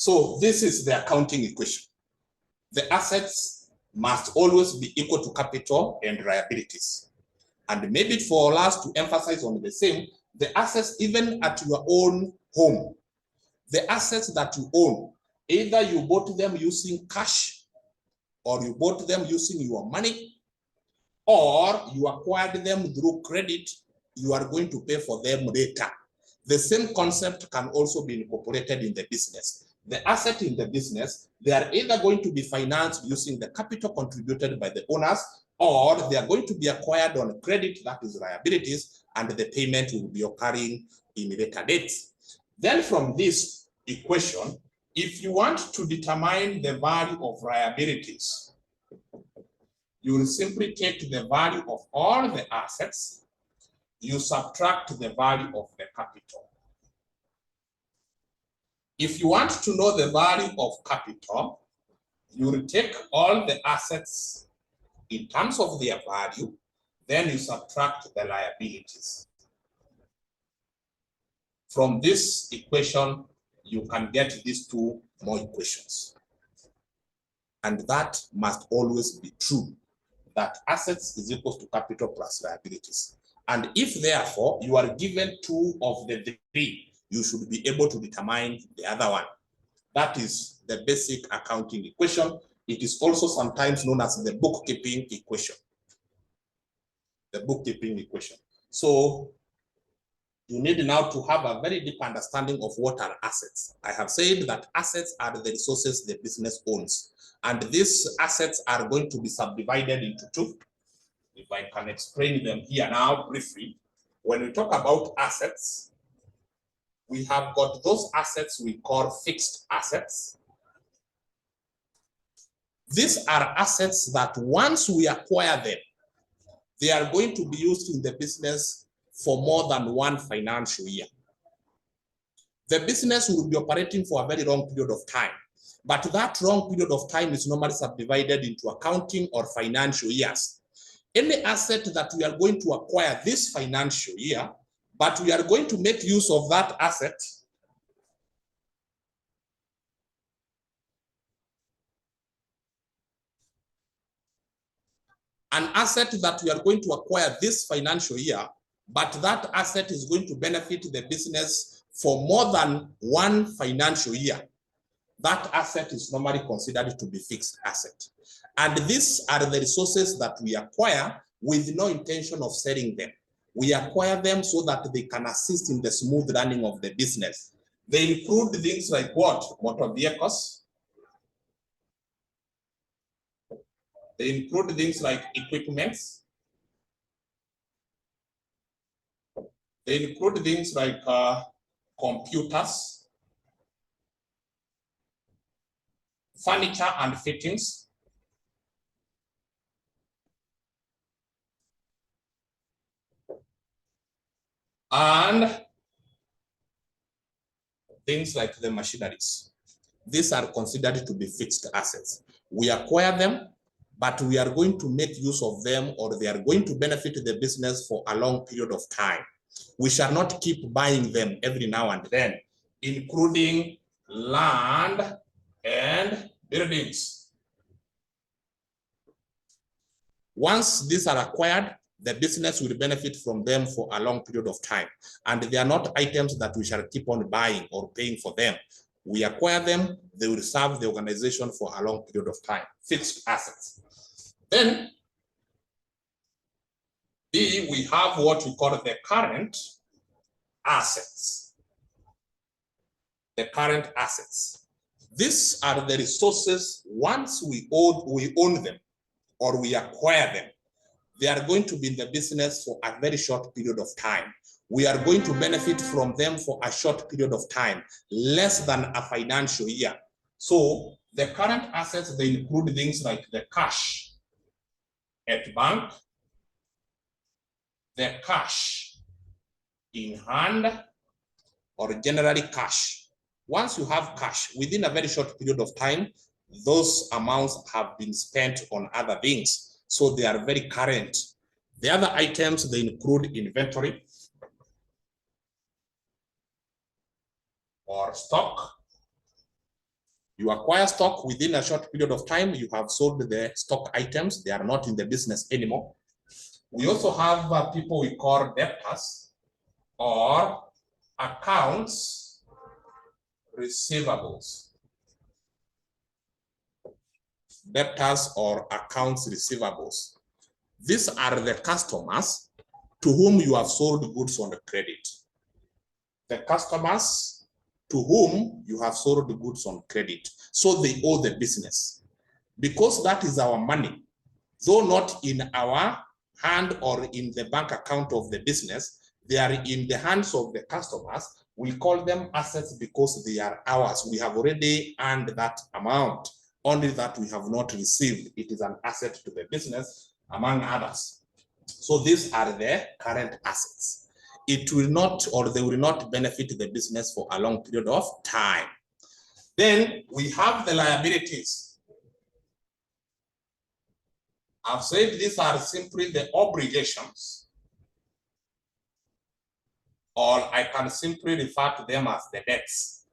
So this is the accounting equation. The assets must always be equal to capital and liabilities. And maybe for us to emphasize on the same, the assets even at your own home, the assets that you own, either you bought them using cash or you bought them using your money, or you acquired them through credit, you are going to pay for them later. The same concept can also be incorporated in the business. The asset in the business, they are either going to be financed using the capital contributed by the owners, or they are going to be acquired on credit, that is liabilities, and the payment will be occurring in later dates. Then from this equation, if you want to determine the value of liabilities, you will simply take the value of all the assets, you subtract the value of the capital. If you want to know the value of capital, you will take all the assets in terms of their value, then you subtract the liabilities. From this equation, you can get these two more equations. And that must always be true, that assets is equal to capital plus liabilities. And if therefore you are given two of the three, you should be able to determine the other one. That is the basic accounting equation. It is also sometimes known as the bookkeeping equation. The bookkeeping equation. So you need now to have a very deep understanding of what are assets. I have said that assets are the resources the business owns. And these assets are going to be subdivided into two. If I can explain them here now briefly. When we talk about assets, we have got those assets we call fixed assets. These are assets that once we acquire them, they are going to be used in the business for more than one financial year. The business will be operating for a very long period of time, but that long period of time is normally subdivided into accounting or financial years. Any asset that we are going to acquire this financial year, but we are going to make use of that asset an asset that we are going to acquire this financial year, but that asset is going to benefit the business for more than one financial year. That asset is normally considered to be fixed asset. And these are the resources that we acquire with no intention of selling them. We acquire them so that they can assist in the smooth running of the business. They include things like what? Motor vehicles. They include things like equipments. They include things like computers, furniture and fittings, and things like the machineries. These are considered to be fixed assets. We acquire them, but we are going to make use of them, or they are going to benefit the business for a long period of time. We shall not keep buying them every now and then, including land and buildings. Once these are acquired, the business will benefit from them for a long period of time. And they are not items that we shall keep on buying or paying for them. We acquire them, they will serve the organization for a long period of time. Fixed assets. Then, B, we have what we call the current assets. The current assets. These are the resources once we own them or we acquire them. They are going to be in the business for a very short period of time. We are going to benefit from them for a short period of time, less than a financial year. So the current assets, they include things like the cash at bank, the cash in hand, or generally cash. Once you have cash, within a very short period of time, those amounts have been spent on other things. So they are very current. The other items, they include inventory or stock, You acquire stock within a short period of time, you have sold the stock items, they are not in the business anymore. We also have people we call debtors or accounts receivables. Debtors or accounts receivables. These are the customers to whom you have sold goods on credit. The customers to whom you have sold the goods on credit. So they owe the business. Because that is our money, though not in our hand or in the bank account of the business, they are in the hands of the customers. We call them assets because they are ours. We have already earned that amount, only that we have not received. It is an asset to the business, among others. So these are the current assets. It will not, or they will not benefit the business for a long period of time. Then we have the liabilities. I've said these are simply the obligations, or I can simply refer to them as the debts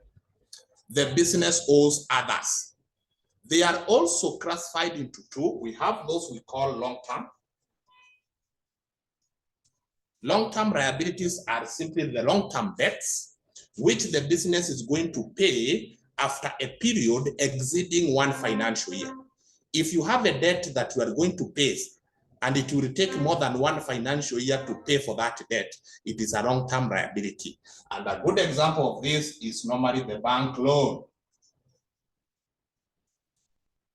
the business owes others. They are also classified into two. We have those we call long-term. Long-term liabilities are simply the long-term debts which the business is going to pay after a period exceeding one financial year. If you have a debt that you are going to pay and it will take more than one financial year to pay for that debt, it is a long-term liability. And a good example of this is normally the bank loan.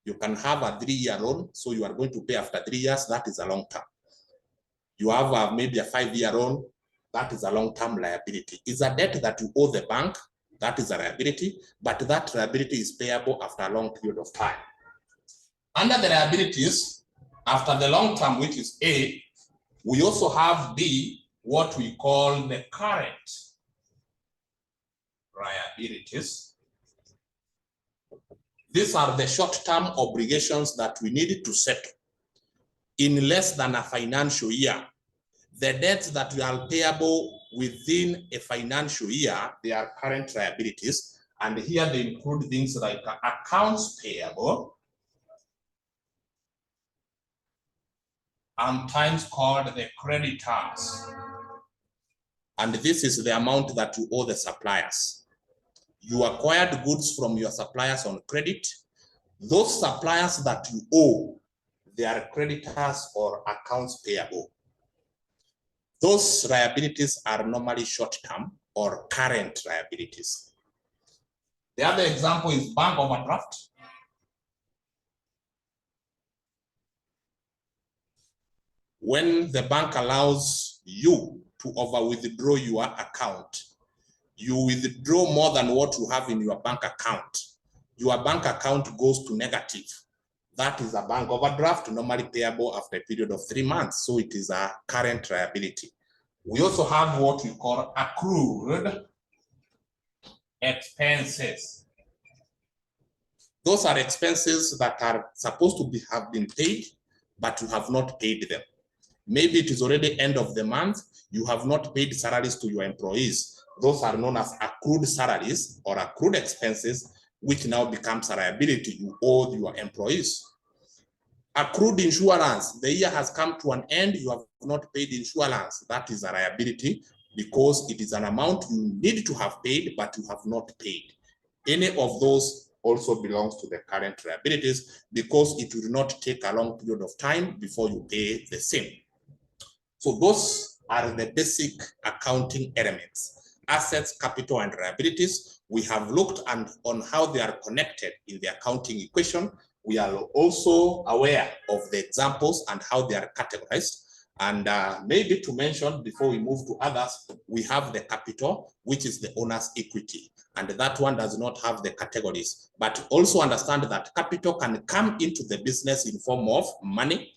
You can have a 3-year loan, so you are going to pay after 3 years, that is a long term. You have maybe a 5-year loan, that is a long-term liability. It's a debt that you owe the bank, that is a liability, but that liability is payable after a long period of time. Under the liabilities, after the long term, which is A, we also have B, what we call the current liabilities. These are the short-term obligations that we need to settle in less than a financial year. The debts that are payable within a financial year, they are current liabilities. And here they include things like accounts payable, sometimes called the creditors. And this is the amount that you owe the suppliers. You acquired goods from your suppliers on credit. Those suppliers that you owe, they are creditors or accounts payable. Those liabilities are normally short-term or current liabilities. The other example is bank overdraft. When the bank allows you to withdraw your account, you withdraw more than what you have in your bank account. Your bank account goes to negative. That is a bank overdraft, normally payable after a period of 3 months. So it is a current liability. We also have what we call accrued expenses. Those are expenses that are supposed to have been paid, but you have not paid them. Maybe it is already end of the month, you have not paid salaries to your employees. Those are known as accrued salaries or accrued expenses, which now becomes a liability you owe your employees. Accrued insurance, the year has come to an end, you have not paid insurance. That is a liability because it is an amount you need to have paid, but you have not paid. Any of those also belongs to the current liabilities because it will not take a long period of time before you pay the same. So those are the basic accounting elements: assets, capital, and liabilities. We have looked on how they are connected in the accounting equation. We are also aware of the examples and how they are categorized. And maybe to mention before we move to others, we have the capital, which is the owner's equity. And that one does not have the categories. But also understand that capital can come into the business in form of money.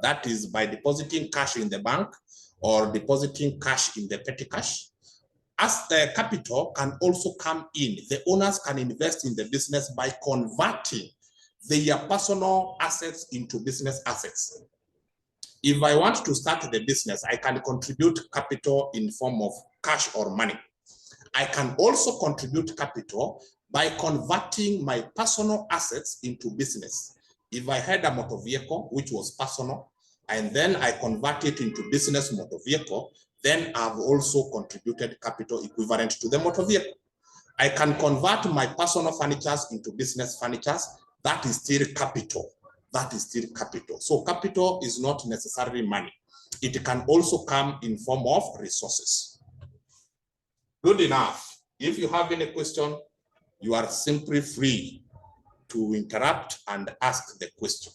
That is by depositing cash in the bank or depositing cash in the petty cash. As the capital can also come in, the owners can invest in the business by converting their personal assets into business assets. If I want to start the business, I can contribute capital in form of cash or money. I can also contribute capital by converting my personal assets into business. If I had a motor vehicle, which was personal, and then I convert it into business motor vehicle, then I've also contributed capital equivalent to the motor vehicle. I can convert my personal furnitures into business furnitures. That is still capital. That is still capital. So capital is not necessarily money. It can also come in form of resources. Good enough. If you have any question, you are simply free to interrupt and ask the question.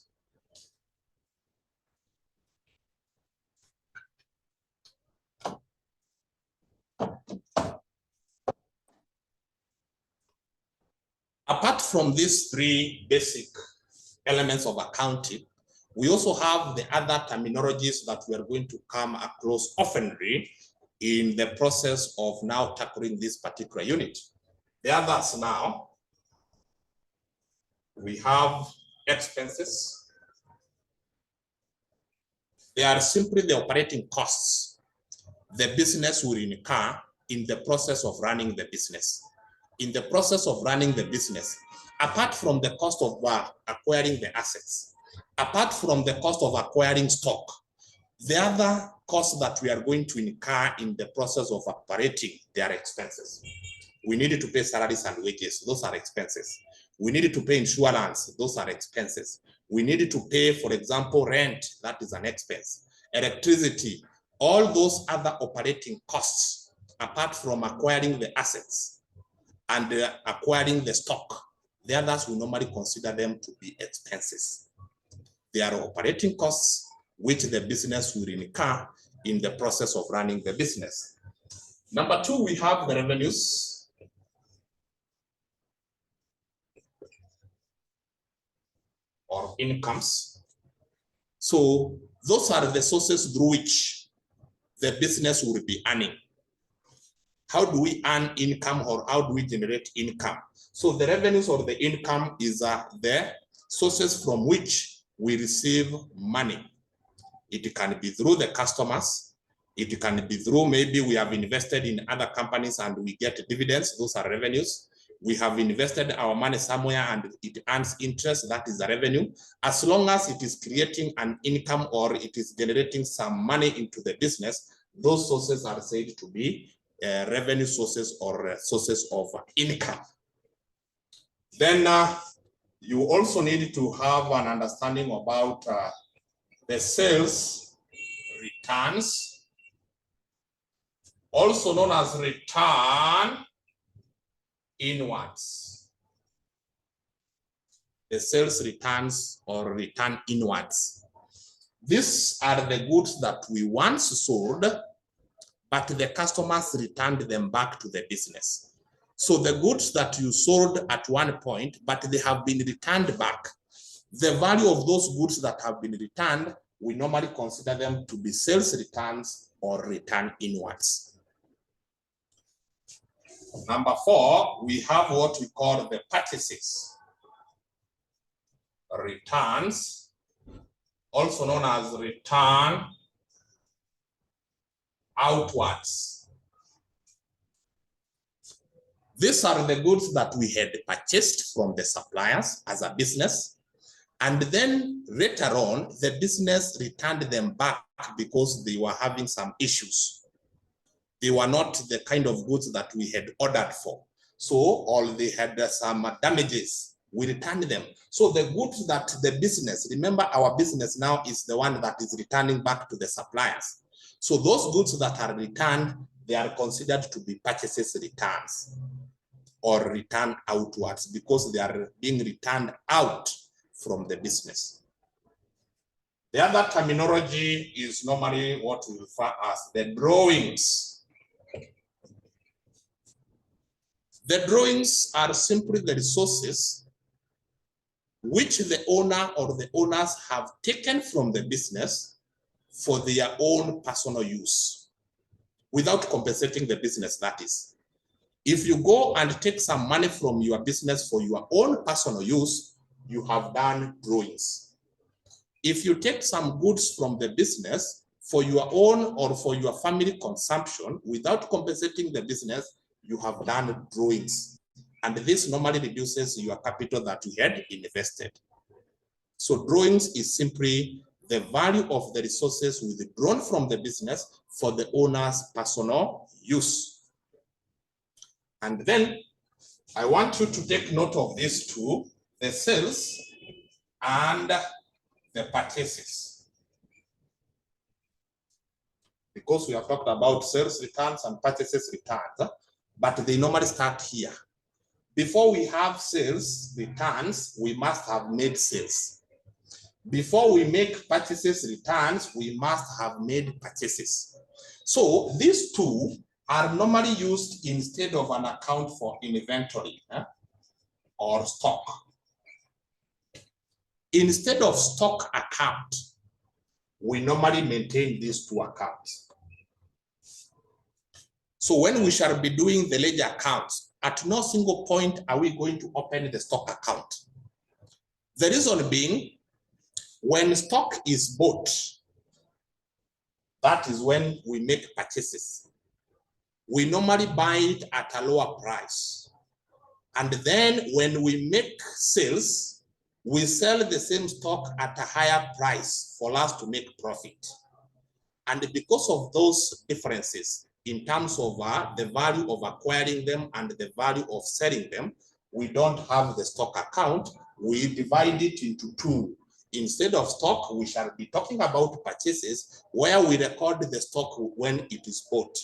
Apart from these three basic elements of accounting, we also have the other terminologies that we are going to come across oftenly in the process of now tackling this particular unit. The others now, we have expenses. They are simply the operating costs the business will incur in the process of running the business. In the process of running the business, apart from the cost of acquiring the assets, apart from the cost of acquiring stock, the other costs that we are going to incur in the process of operating, they are expenses. We needed to pay salaries and wages, those are expenses. We needed to pay insurance, those are expenses. We needed to pay, for example, rent, that is an expense. Electricity, all those other operating costs, apart from acquiring the assets and acquiring the stock, the others we normally consider them to be expenses. They are operating costs which the business will incur in the process of running the business. Number two, we have the revenues. Or incomes. So those are the sources through which the business will be earning. How do we earn income, or how do we generate income? So the revenues or the income is the sources from which we receive money. It can be through the customers. It can be through, maybe we have invested in other companies and we get dividends. Those are revenues. We have invested our money somewhere and it earns interest. That is the revenue. As long as it is creating an income or it is generating some money into the business, those sources are said to be revenue sources or sources of income. Then you also need to have an understanding about the sales returns, also known as return inwards. The sales returns or return inwards. These are the goods that we once sold, but the customers returned them back to the business. So the goods that you sold at one point, but they have been returned back, the value of those goods that have been returned, we normally consider them to be sales returns or return inwards. Number four, we have what we call the purchases. Returns, also known as return outwards. These are the goods that we had purchased from the suppliers as a business, and then later on, the business returned them back because they were having some issues. They were not the kind of goods that we had ordered for. So, or they had some damages, we returned them. So the goods that the business, remember our business now is the one that is returning back to the suppliers. So those goods that are returned, they are considered to be purchases returns or return outwards because they are being returned out from the business. The other terminology is normally what we refer as the drawings. The drawings are simply the resources which the owner or the owners have taken from the business for their own personal use, without compensating the business, that is. If you go and take some money from your business for your own personal use, you have done drawings. If you take some goods from the business for your own or for your family consumption, without compensating the business, you have done drawings. And this normally reduces your capital that you had invested. So drawings is simply the value of the resources withdrawn from the business for the owner's personal use. And then I want you to take note of these two, the sales and the purchases. Because we have talked about sales returns and purchases returns, but they normally start here. Before we have sales returns, we must have made sales. Before we make purchases returns, we must have made purchases. So these two are normally used instead of an account for inventory or stock. Instead of stock account, we normally maintain these two accounts. So when we shall be doing the ledger accounts, at no single point are we going to open the stock account. The reason being, when stock is bought, that is when we make purchases. We normally buy it at a lower price. And then when we make sales, we sell the same stock at a higher price for us to make profit. And because of those differences, in terms of the value of acquiring them and the value of selling them, we don't have the stock account. We divide it into two. Instead of stock, we shall be talking about purchases where we record the stock when it is bought.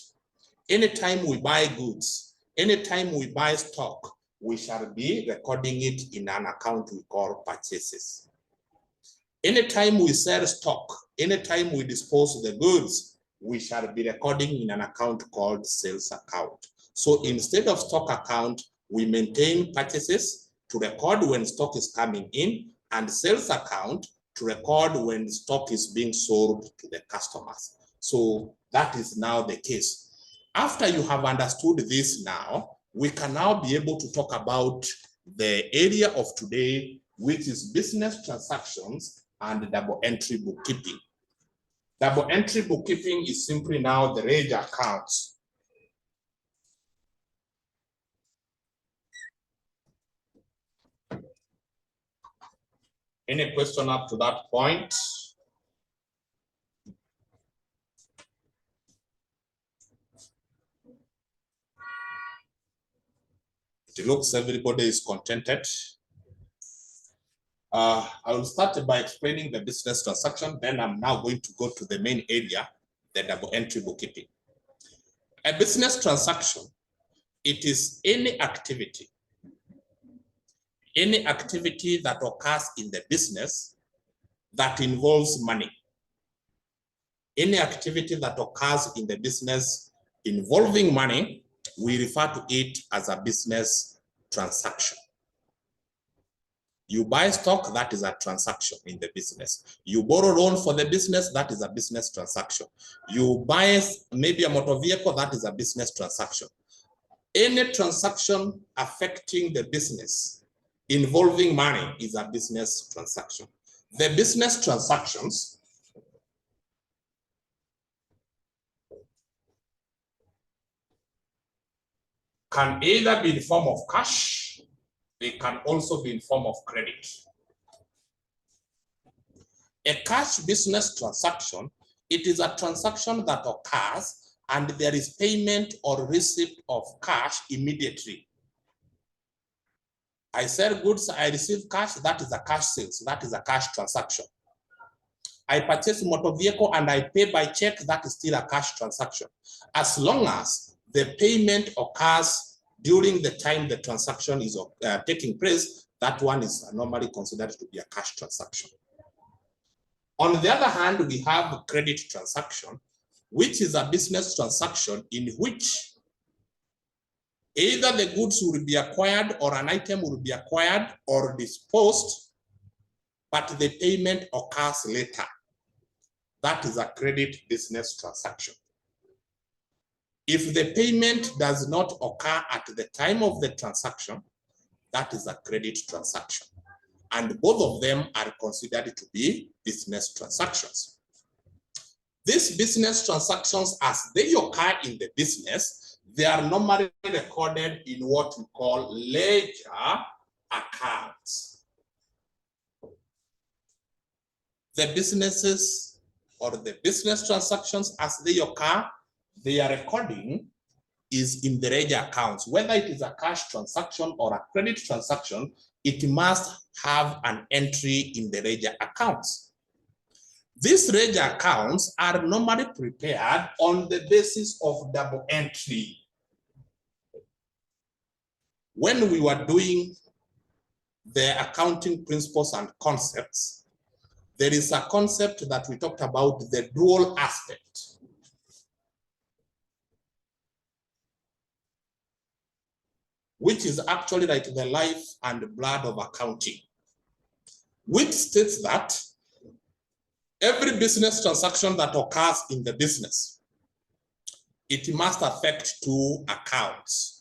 Anytime we buy goods, anytime we buy stock, we shall be recording it in an account we call purchases. Anytime we sell stock, anytime we dispose the goods, we shall be recording in an account called sales account. So instead of stock account, we maintain purchases to record when stock is coming in, and sales account to record when stock is being sold to the customers. So that is now the case. After you have understood this now, we can now be able to talk about the area of today, which is business transactions and double entry bookkeeping. Double entry bookkeeping is simply now the ledger accounts. Any question up to that point? It looks everybody is contented. I will start by explaining the business transaction, then I'm now going to go to the main area, the double entry bookkeeping. A business transaction, it is any activity that occurs in the business that involves money. Any activity that occurs in the business involving money, we refer to it as a business transaction. You buy stock, that is a transaction in the business. You borrow loan for the business, that is a business transaction. You buy maybe a motor vehicle, that is a business transaction. Any transaction affecting the business involving money is a business transaction. The business transactions can either be in the form of cash, they can also be in form of credit. A cash business transaction, it is a transaction that occurs and there is payment or receipt of cash immediately. I sell goods, I receive cash, that is a cash sales, that is a cash transaction. I purchase a motor vehicle and I pay by check, that is still a cash transaction. As long as the payment occurs during the time the transaction is taking place, that one is normally considered to be a cash transaction. On the other hand, we have a credit transaction, which is a business transaction in which either the goods will be acquired or an item will be acquired or disposed, but the payment occurs later. That is a credit business transaction. If the payment does not occur at the time of the transaction, that is a credit transaction. And both of them are considered to be business transactions. These business transactions, as they occur in the business, they are normally recorded in what we call ledger accounts. The businesses or the business transactions as they occur, their recording is in the ledger accounts. Whether it is a cash transaction or a credit transaction, it must have an entry in the ledger accounts. These ledger accounts are normally prepared on the basis of double entry. When we were doing the accounting principles and concepts, there is a concept that we talked about, the dual aspect. Which is actually like the life and blood of accounting, which states that every business transaction that occurs in the business, it must affect two accounts.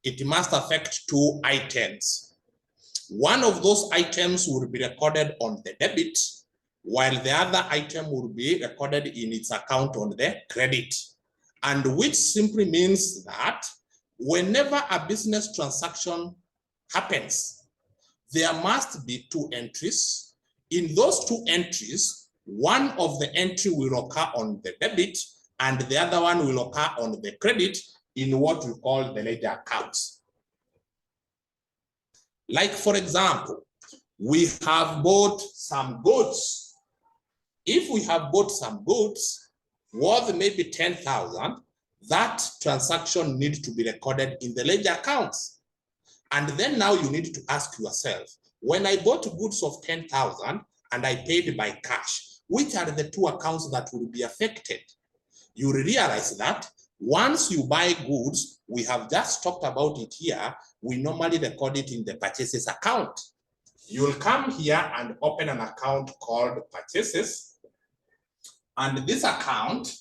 It must affect two items. One of those items will be recorded on the debit, while the other item will be recorded in its account on the credit. And which simply means that whenever a business transaction happens, there must be two entries. In those two entries, one of the entry will occur on the debit and the other one will occur on the credit in what we call the ledger accounts. Like, for example, we have bought some goods. If we have bought some goods worth maybe 10,000, that transaction needs to be recorded in the ledger accounts. And then now you need to ask yourself, when I bought goods of 10,000 and I paid by cash, which are the two accounts that will be affected? You realize that once you buy goods, we have just talked about it here, we normally record it in the purchases account. You'll come here and open an account called purchases. And this account,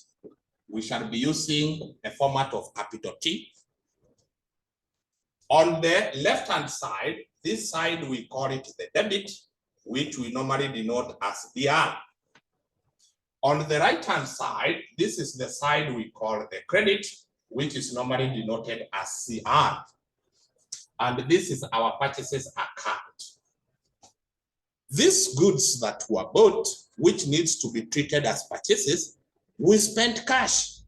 we shall be using a format of capital T. On the left-hand side, this side we call it the debit, which we normally denote as DR. On the right-hand side, this is the side we call the credit, which is normally denoted as CR. And this is our purchases account. These goods that were bought, which needs to be treated as purchases, we spent cash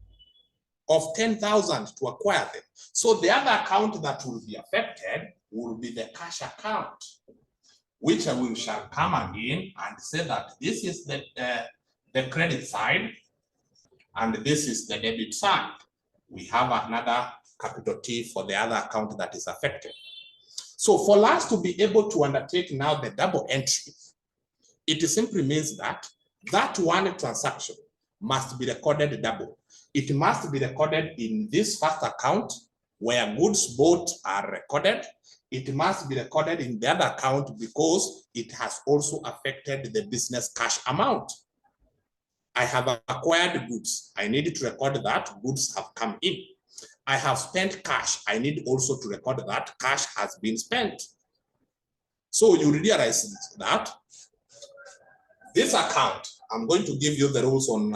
of 10,000 to acquire them. So the other account that will be affected will be the cash account, which we shall come again and say that this is the credit side and this is the debit side. We have another capital T for the other account that is affected. So for us to be able to undertake now the double entry, it simply means that that one transaction must be recorded double. It must be recorded in this first account where goods bought are recorded. It must be recorded in the other account because it has also affected the business cash amount. I have acquired goods. I need to record that goods have come in. I have spent cash. I need also to record that cash has been spent. So you realize that this account, I'm going to give you the rules on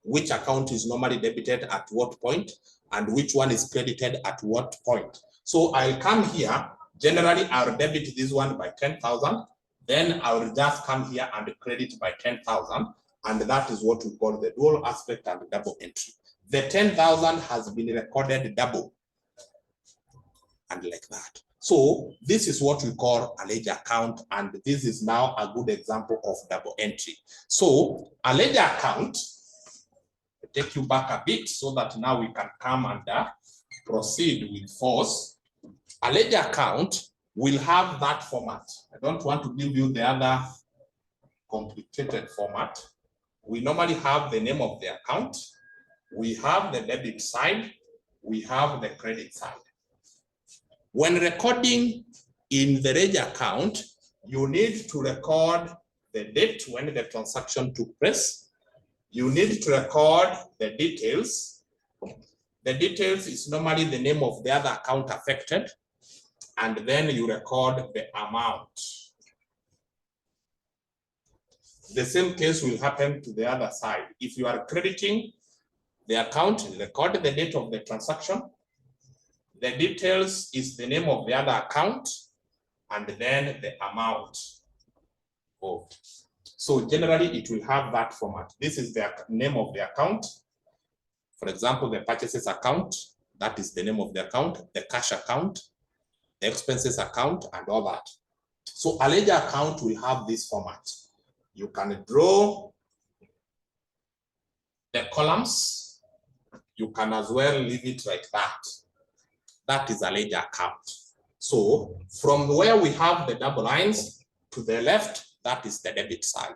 which account is normally debited at what point and which one is credited at what point. So I'll come here. Generally, I'll debit this one by 10,000. Then I will just come here and credit by 10,000. And that is what we call the dual aspect and double entry. The 10,000 has been recorded double. And like that. So this is what we call a ledger account. And this is now a good example of double entry. So a ledger account, I'll take you back a bit so that now we can come and proceed with force. A ledger account will have that format. I don't want to give you the other complicated format. We normally have the name of the account. We have the debit side. We have the credit side. When recording in the ledger account, you need to record the date when the transaction took place. You need to record the details. The details is normally the name of the other account affected. And then you record the amount. The same case will happen to the other side. If you are crediting the account, record the date of the transaction. The details is the name of the other account and then the amount of. So generally it will have that format. This is the name of the account. For example, the purchases account, that is the name of the account, the cash account, the expenses account, and all that. So a ledger account will have this format. You can draw the columns. You can as well leave it like that. That is a ledger account. So from where we have the double lines to the left, that is the debit side.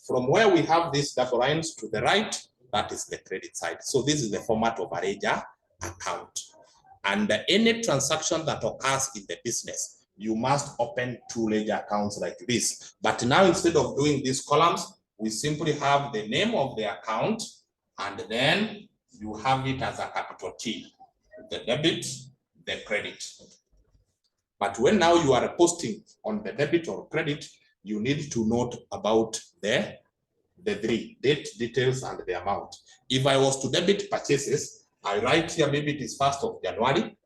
From where we have these double lines to the right, that is the credit side. So this is the format of a ledger account. And any transaction that occurs in the business, you must open two ledger accounts like this. But now instead of doing these columns, we simply have the name of the account, and then you have it as a capital T, the debit, the credit. But when now you are posting on the debit or credit, you need to note about the three: date, details, and the amount. If I was to debit purchases, I write here, maybe it is 1st of January.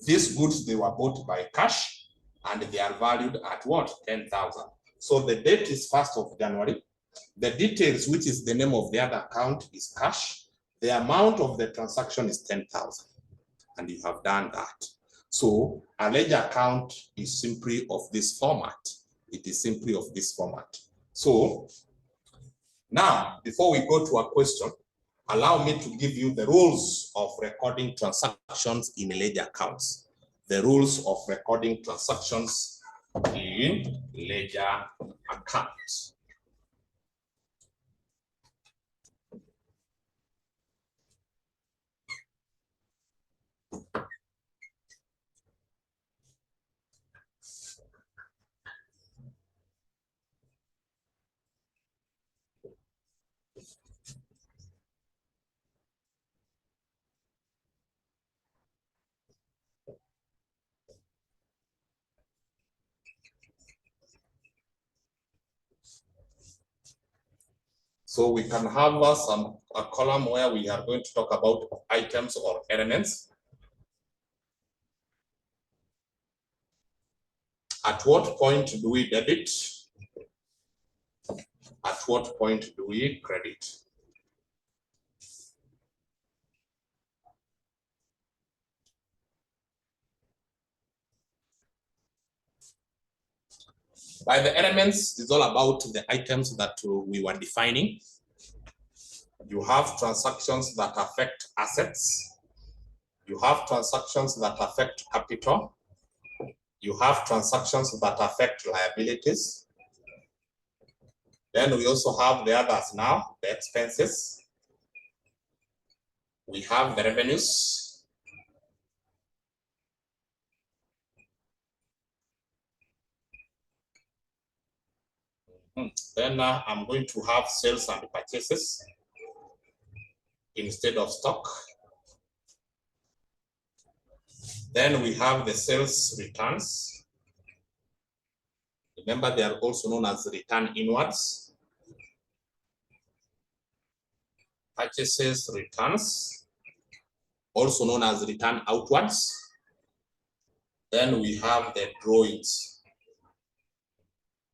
These goods, they were bought by cash and they are valued at what? 10,000. So the date is 1st of January. The details, which is the name of the other account, is cash. The amount of the transaction is 10,000. And you have done that. So a ledger account is simply of this format. It is simply of this format. So now, before we go to a question, allow me to give you the rules of recording transactions in ledger accounts. The rules of recording transactions in ledger accounts. So we can have a column where we are going to talk about items or elements. At what point do we debit? At what point do we credit? By the elements, it's all about the items that we were defining. You have transactions that affect assets. You have transactions that affect capital. You have transactions that affect liabilities. Then we also have the others now, the expenses. We have the revenues. Then I'm going to have sales and purchases instead of stock. Then we have the sales returns. Remember, they are also known as return inwards. Purchases returns, also known as return outwards. Then we have the drawings.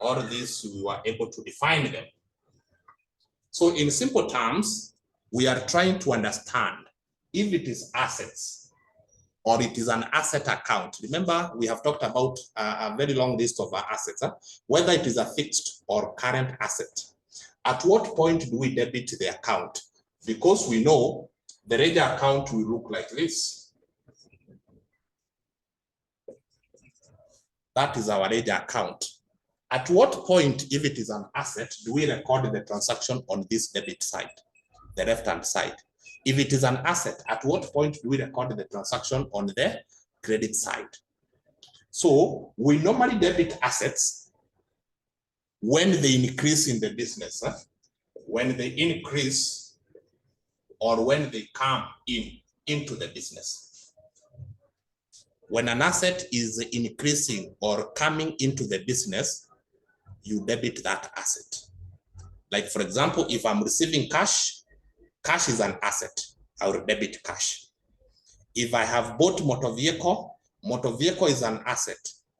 All of these, we were able to define them. So in simple terms, we are trying to understand if it is assets or it is an asset account. Remember, we have talked about a very long list of our assets, whether it is a fixed or current asset. At what point do we debit the account? Because we know the ledger account will look like this. That is our ledger account. At what point, if it is an asset, do we record the transaction on this debit side, the left-hand side? If it is an asset, at what point do we record the transaction on the credit side? So we normally debit assets when they increase in the business, when they increase or when they come into the business. When an asset is increasing or coming into the business, you debit that asset. Like, for example, if I'm receiving cash, cash is an asset, I will debit cash. If I have bought motor vehicle is an asset.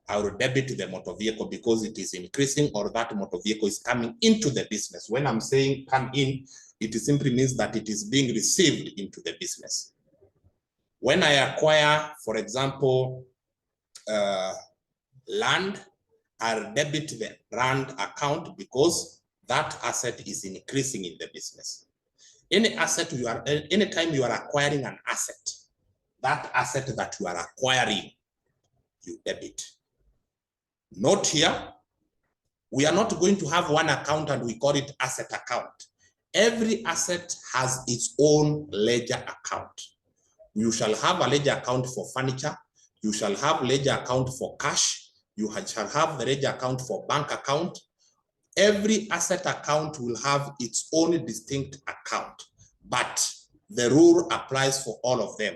I will debit the motor vehicle because it is increasing or that motor vehicle is coming into the business. When I'm saying come in, it simply means that it is being received into the business. When I acquire, for example, land, I'll debit the land account because that asset is increasing in the business. Anytime you are acquiring an asset, that asset that you are acquiring, you debit. Note here, we are not going to have one account and we call it asset account. Every asset has its own ledger account. You shall have a ledger account for furniture. You shall have ledger account for cash. You shall have the ledger account for bank account. Every asset account will have its own distinct account, but the rule applies for all of them.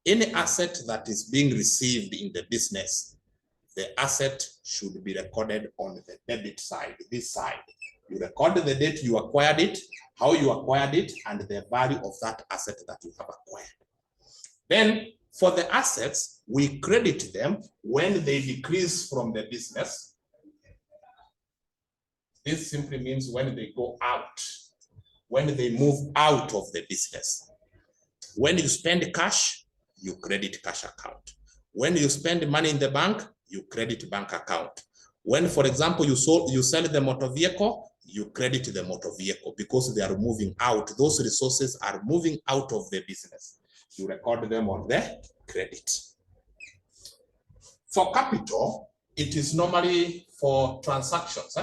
Any asset that is being received in the business, the asset should be recorded on the debit side, this side. You record the date you acquired it, how you acquired it, and the value of that asset that you have acquired. Then for the assets, we credit them when they decrease from the business. This simply means when they go out, when they move out of the business. When you spend cash, you credit cash account. When you spend money in the bank, you credit bank account. When, for example, you sell the motor vehicle, you credit the motor vehicle because they are moving out. Those resources are moving out of the business. You record them on the credit. For capital, it is normally for transactions.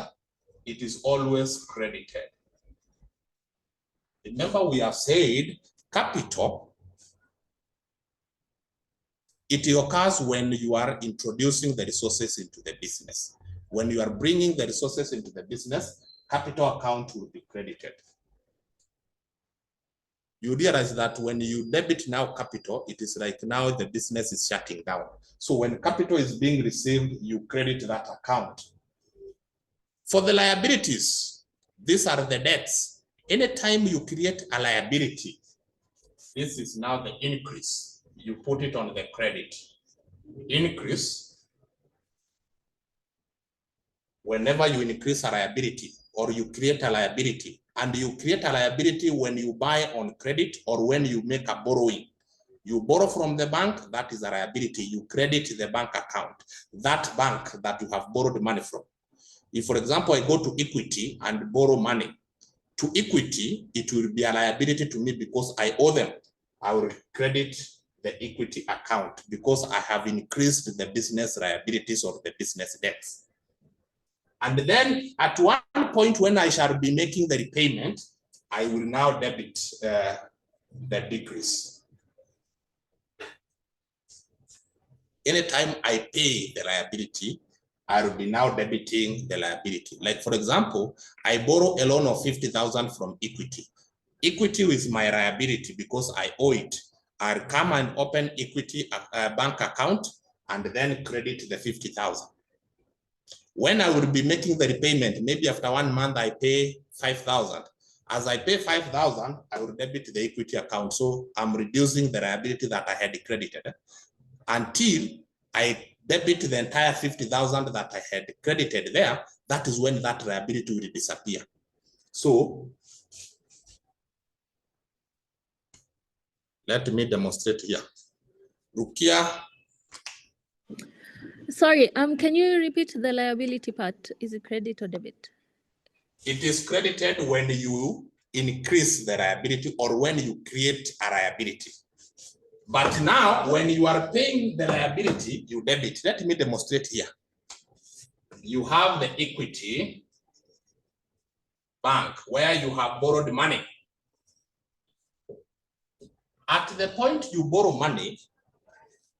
It is always credited. Remember, we have said capital, it occurs when you are introducing the resources into the business. When you are bringing the resources into the business, capital account will be credited. You realize that when you debit now capital, it is like now the business is shutting down. So when capital is being received, you credit that account. For the liabilities, these are the debts. Anytime you create a liability, this is now the increase. You put it on the credit. Increase. Whenever you increase a liability or you create a liability, and you create a liability when you buy on credit or when you make a borrowing. You borrow from the bank, that is a liability. You credit the bank account, that bank that you have borrowed money from. If, for example, I go to Equity and borrow money, to Equity, it will be a liability to me because I owe them. I will credit the Equity account because I have increased the business liabilities or the business debts. And then at one point when I shall be making the repayment, I will now debit the decrease. Anytime I pay the liability, I will be now debiting the liability. Like, for example, I borrow a loan of 50,000 from Equity. Equity is my liability because I owe it. I'll come and open Equity bank account and then credit the 50,000. When I will be making the repayment, maybe after 1 month, I pay 5,000. As I pay 5,000, I will debit the Equity account. So I'm reducing the liability that I had credited until I debit the entire 50,000 that I had credited there. That is when that liability will disappear. So let me demonstrate here. Rukia. Sorry, can you repeat the liability part? Is it credit or debit? It is credited when you increase the liability or when you create a liability. But now, when you are paying the liability, you debit. Let me demonstrate here. You have the Equity bank where you have borrowed money. At the point you borrow money,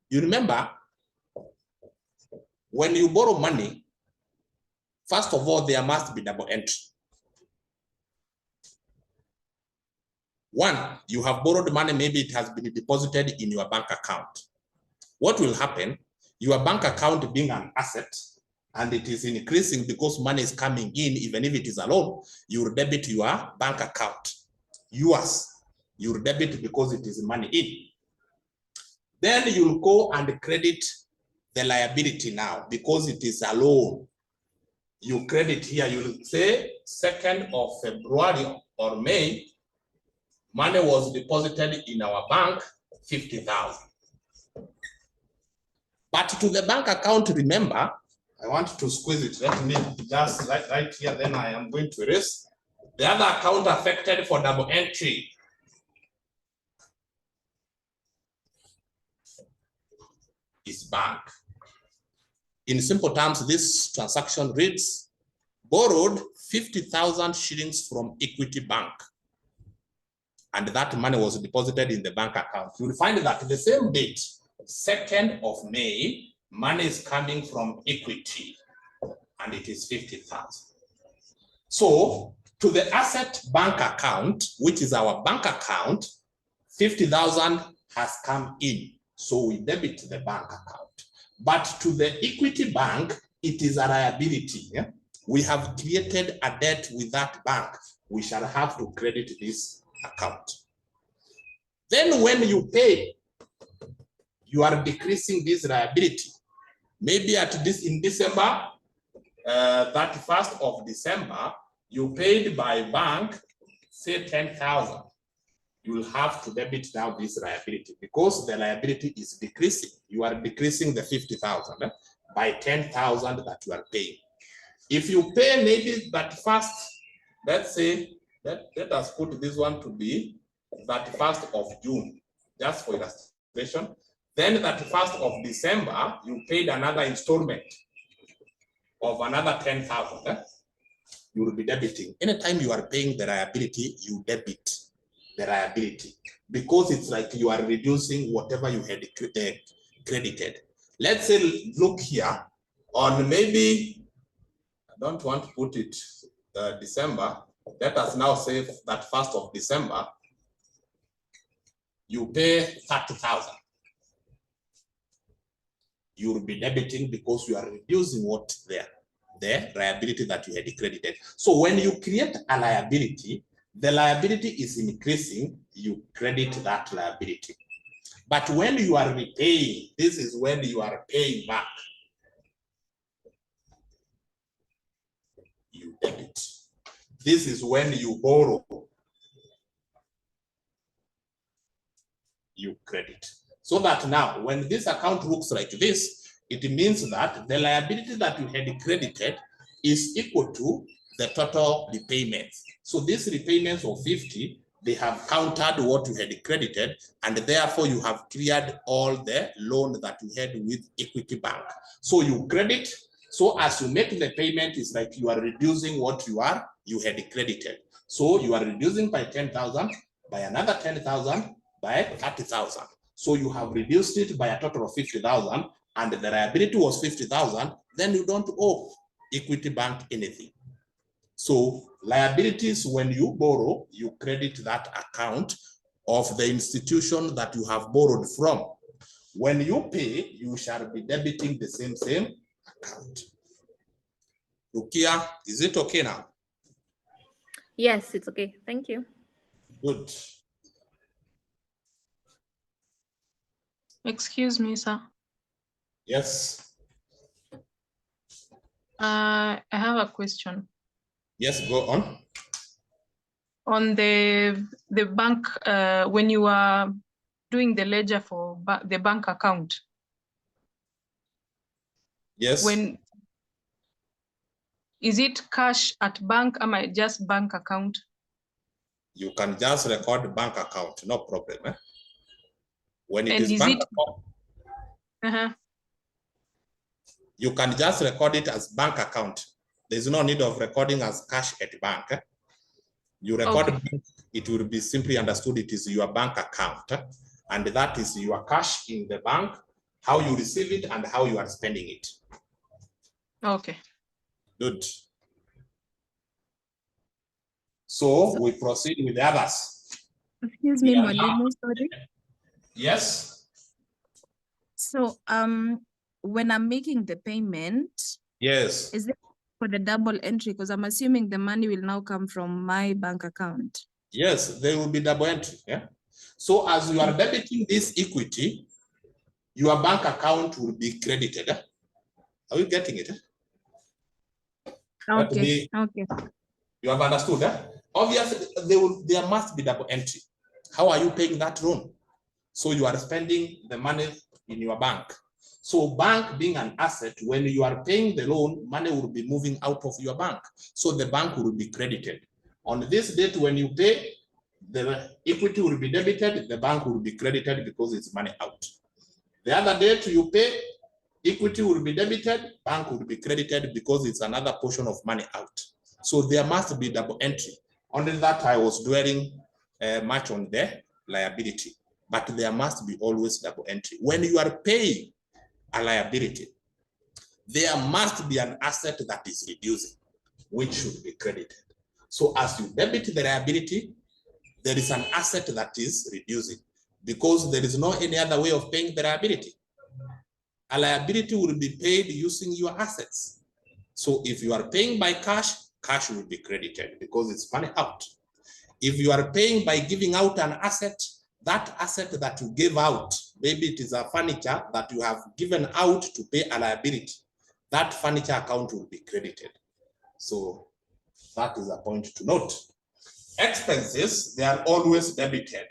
you remember, when you borrow money, first of all, there must be double entry. One, you have borrowed money, maybe it has been deposited in your bank account. What will happen? Your bank account being an asset, and it is increasing because money is coming in, even if it is a loan, you will debit your bank account. Yours, you will debit because it is money in. Then you'll go and credit the liability now because it is a loan. You credit here, you'll say 2nd of February or May, money was deposited in our bank, 50,000. But to the bank account, remember, I want to squeeze it. Let me just right here, then I am going to erase. The other account affected for double entry is bank. In simple terms, this transaction reads, borrowed 50,000 shillings from Equity Bank, and that money was deposited in the bank account. You will find that the same date, 2nd of May, money is coming from Equity, and it is 50,000. So to the asset bank account, which is our bank account, 50,000 has come in. So we debit the bank account. But to the Equity Bank, it is a liability. Yeah? We have created a debt with that bank. We shall have to credit this account. Then when you pay, you are decreasing this liability. Maybe in December, 31st of December, you paid by bank, say 10,000. You will have to debit now this liability because the liability is decreasing. You are decreasing the 50,000 by 10,000 that you are paying. If you pay maybe that first, let's say, let us put this one to be 31st of June, just for illustration. Then 31st of December, you paid another installment of another 10,000. You will be debiting. Anytime you are paying the liability, you debit the liability because it's like you are reducing whatever you had credited. Let's say, look here on maybe, I don't want to put it December. Let us now say that 1st of December, you pay 30,000. You will be debiting because you are reducing what the liability that you had credited. So when you create a liability, the liability is increasing, you credit that liability. But when you are repaying, this is when you are paying back. You debit. This is when you borrow. You credit. So that now, when this account looks like this, it means that the liability that you had credited is equal to the total repayments. So these repayments of 50, they have countered what you had credited, and therefore you have cleared all the loan that you had with Equity Bank. So you credit. So as you make the payment, it's like you are reducing what you had credited. So you are reducing by 10,000, by another 10,000, by 30,000. So you have reduced it by a total of 50,000, and the liability was 50,000. Then you don't owe Equity Bank anything. So liabilities, when you borrow, you credit that account of the institution that you have borrowed from. When you pay, you shall be debiting the same account. Rukia, is it okay now? Yes, it's okay. Thank you. Good. Excuse me, sir. Yes. I have a question. Yes, go on. On the bank, when you are doing the ledger for the bank account. Yes. When is it cash at bank? Am I just bank account? You can just record bank account, no problem. Eh? When it And is bank account, you can just record it as bank account. There's no need of recording as cash at bank. Eh? You record okay. It will be simply understood it is your bank account, and that is your cash in the bank, how you receive it and how you are spending it. Okay. Good. So we proceed with the others. Excuse me, Mwalimu, sorry. Yes. So when I'm making the payment, Yes. is it for the double entry? Because I'm assuming the money will now come from my bank account. Yes, there will be double entry. Yeah. So as you are debiting this equity, your bank account will be credited. Are you getting it? Okay, okay. You have understood that? Obviously, there must be double entry. How are you paying that loan? So you are spending the money in your bank. So bank being an asset, when you are paying the loan, money will be moving out of your bank. So the bank will be credited. On this date, when you pay, the equity will be debited, the bank will be credited because it's money out. The other date you pay, equity will be debited, bank will be credited because it's another portion of money out. So there must be double entry. Only that I was dwelling much on the liability, but there must be always double entry. When you are paying a liability, there must be an asset that is reducing, which should be credited. So as you debit the liability, there is an asset that is reducing because there is no any other way of paying the liability. A liability will be paid using your assets. So if you are paying by cash, cash will be credited because it's money out. If you are paying by giving out an asset, that asset that you gave out, maybe it is a furniture that you have given out to pay a liability, that furniture account will be credited. So that is a point to note. Expenses, they are always debited.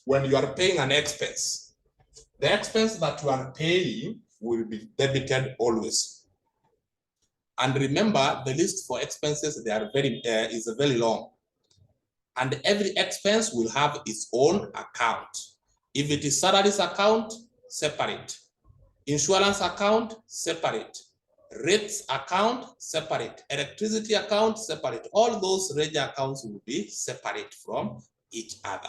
When you are paying an expense, the expense that you are paying will be debited always. And remember, the list for expenses, they are is very long. And every expense will have its own account. If it is salaries account, separate. Insurance account, separate. Rates account, separate. Electricity account, separate. All those ledger accounts will be separate from each other.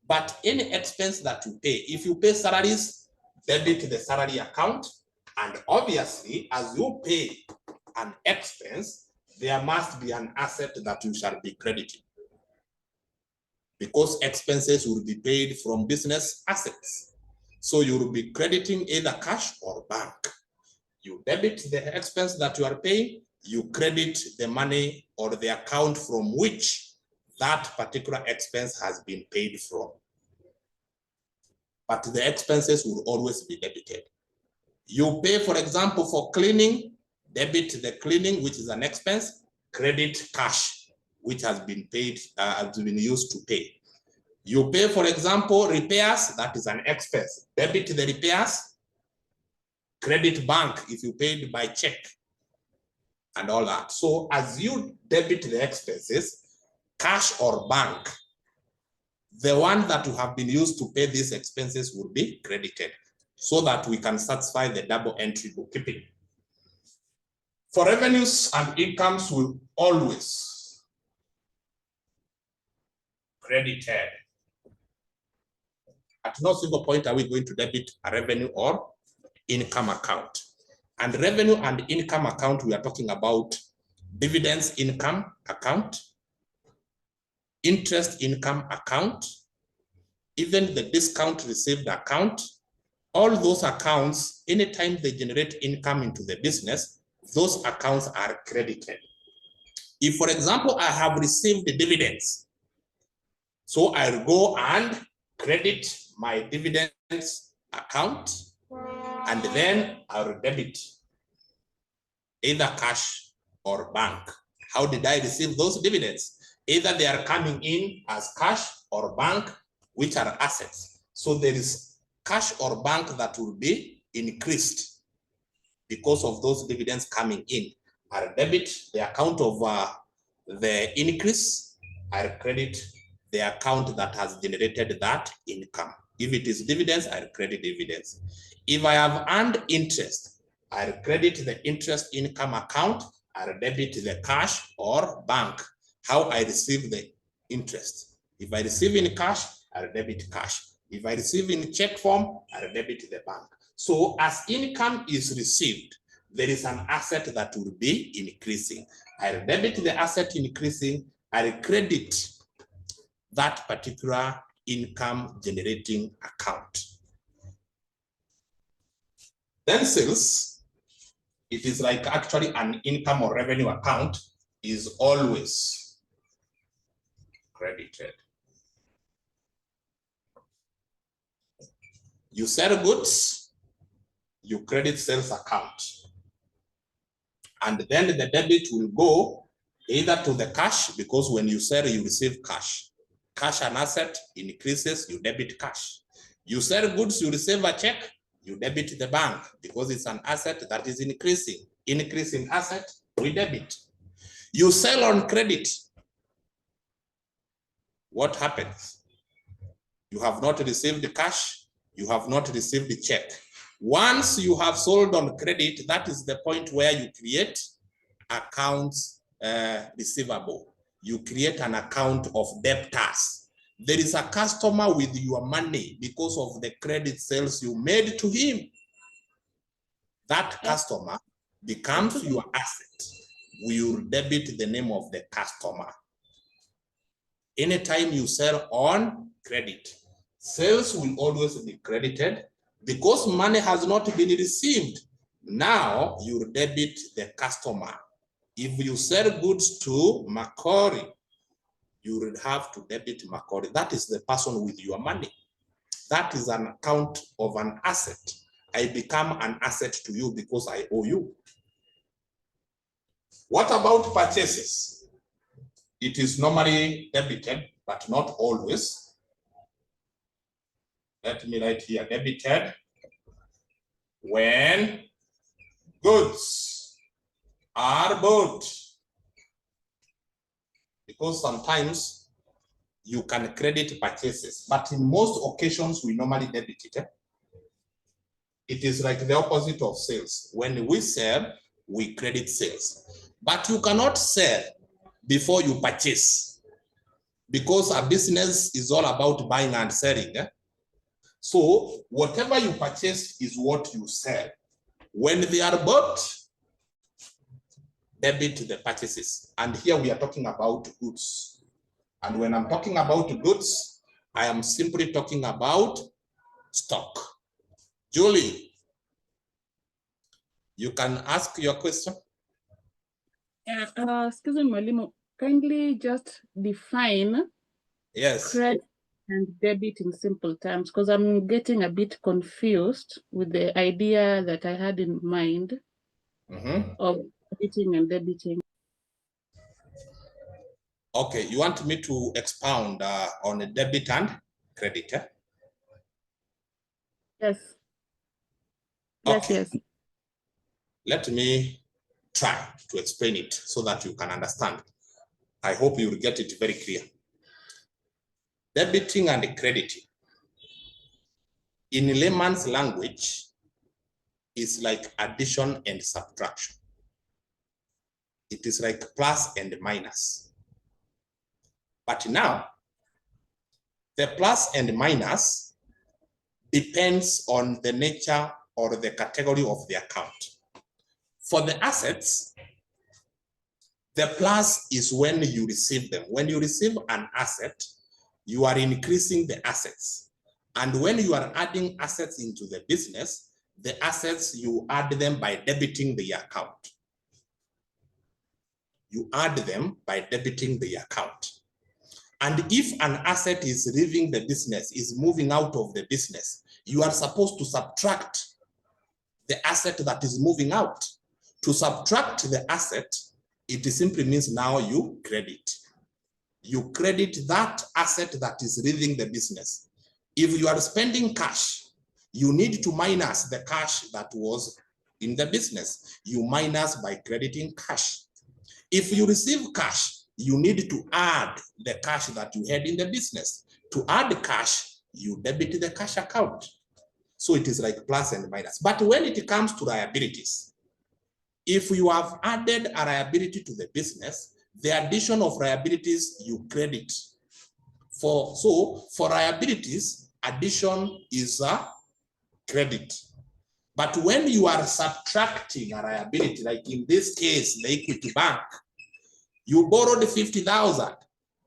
But any expense that you pay, if you pay salaries, debit the salary account. And obviously, as you pay an expense, there must be an asset that you shall be crediting, because expenses will be paid from business assets. So you will be crediting either cash or bank. You debit the expense that you are paying, you credit the money or the account from which that particular expense has been paid from. But the expenses will always be debited. You pay, for example, for cleaning, debit the cleaning, which is an expense, credit cash, which has been paid, has been used to pay. You pay, for example, repairs, that is an expense, debit the repairs, credit bank if you paid by check, and all that. So as you debit the expenses, cash or bank, the one that you have been used to pay these expenses will be credited, so that we can satisfy the double entry bookkeeping. For revenues and incomes will always credited. At no single point are we going to debit a revenue or income account. And revenue and income account, we are talking about dividends income account, interest income account, even the discount received account. All those accounts, anytime they generate income into the business, those accounts are credited. If, for example, I have received the dividends, so I'll go and credit my dividends account, and then I'll debit either cash or bank. How did I receive those dividends? Either they are coming in as cash or bank, which are assets. So there is cash or bank that will be increased because of those dividends coming in. I'll debit the account of the increase, I'll credit the account that has generated that income. If it is dividends, I'll credit dividends. If I have earned interest, I'll credit the interest income account, I'll debit the cash or bank, how I receive the interest. If I receive in cash, I'll debit cash. If I receive in check form, I'll debit the bank. So as income is received, there is an asset that will be increasing. I'll debit the asset increasing, I'll credit that particular income generating account. Then sales, it is like actually an income or revenue account, is always credited. You sell goods, you credit sales account. And then the debit will go either to the cash, because when you sell, you receive cash. Cash an asset increases, you debit cash. You sell goods, you receive a check, you debit the bank because it's an asset that is increasing. Increasing asset, we debit. You sell on credit. What happens? You have not received the cash, you have not received the check. Once you have sold on credit, that is the point where you create accounts receivable. You create an account of debtors. There is a customer with your money because of the credit sales you made to him. That customer becomes your asset. We will debit the name of the customer. Anytime you sell on credit, sales will always be credited because money has not been received. Now you debit the customer. If you sell goods to Macquarie, you will have to debit Macquarie. That is the person with your money. That is an account of an asset. I become an asset to you because I owe you. What about purchases? It is normally debited, but not always. Let me write here, debited when goods are bought. Because sometimes you can credit purchases, but in most occasions we normally debit it. It is like the opposite of sales. When we sell, we credit sales. But you cannot sell before you purchase, because a business is all about buying and selling. So whatever you purchase is what you sell. When they are bought, debit the purchases. And here we are talking about goods. And when I'm talking about goods, I am simply talking about stock. Julie, you can ask your question. Excuse me, Mwalimu, kindly just define credit and debit in simple terms, because I'm getting a bit confused with the idea that I had in mind of crediting and debiting. Okay, you want me to expound on a debit and credit? Yes. Okay. Yes. Let me try to explain it so that you can understand. I hope you will get it very clear. Debiting and crediting, in layman's language, is like addition and subtraction. It is like plus and minus. But now, the plus and minus depends on the nature or the category of the account. For the assets, the plus is when you receive them. When you receive an asset, you are increasing the assets. And when you are adding assets into the business, the assets, you add them by debiting the account. You add them by debiting the account. And if an asset is leaving the business, is moving out of the business, you are supposed to subtract the asset that is moving out. To subtract the asset, it simply means now you credit. You credit that asset that is leaving the business. If you are spending cash, you need to minus the cash that was in the business. You minus by crediting cash. If you receive cash, you need to add the cash that you had in the business. To add cash, you debit the cash account. So it is like plus and minus. But when it comes to liabilities, if you have added a liability to the business, the addition of liabilities you credit. For liabilities, addition is a credit. But when you are subtracting a liability, like in this case, the Equity Bank, you borrowed 50,000.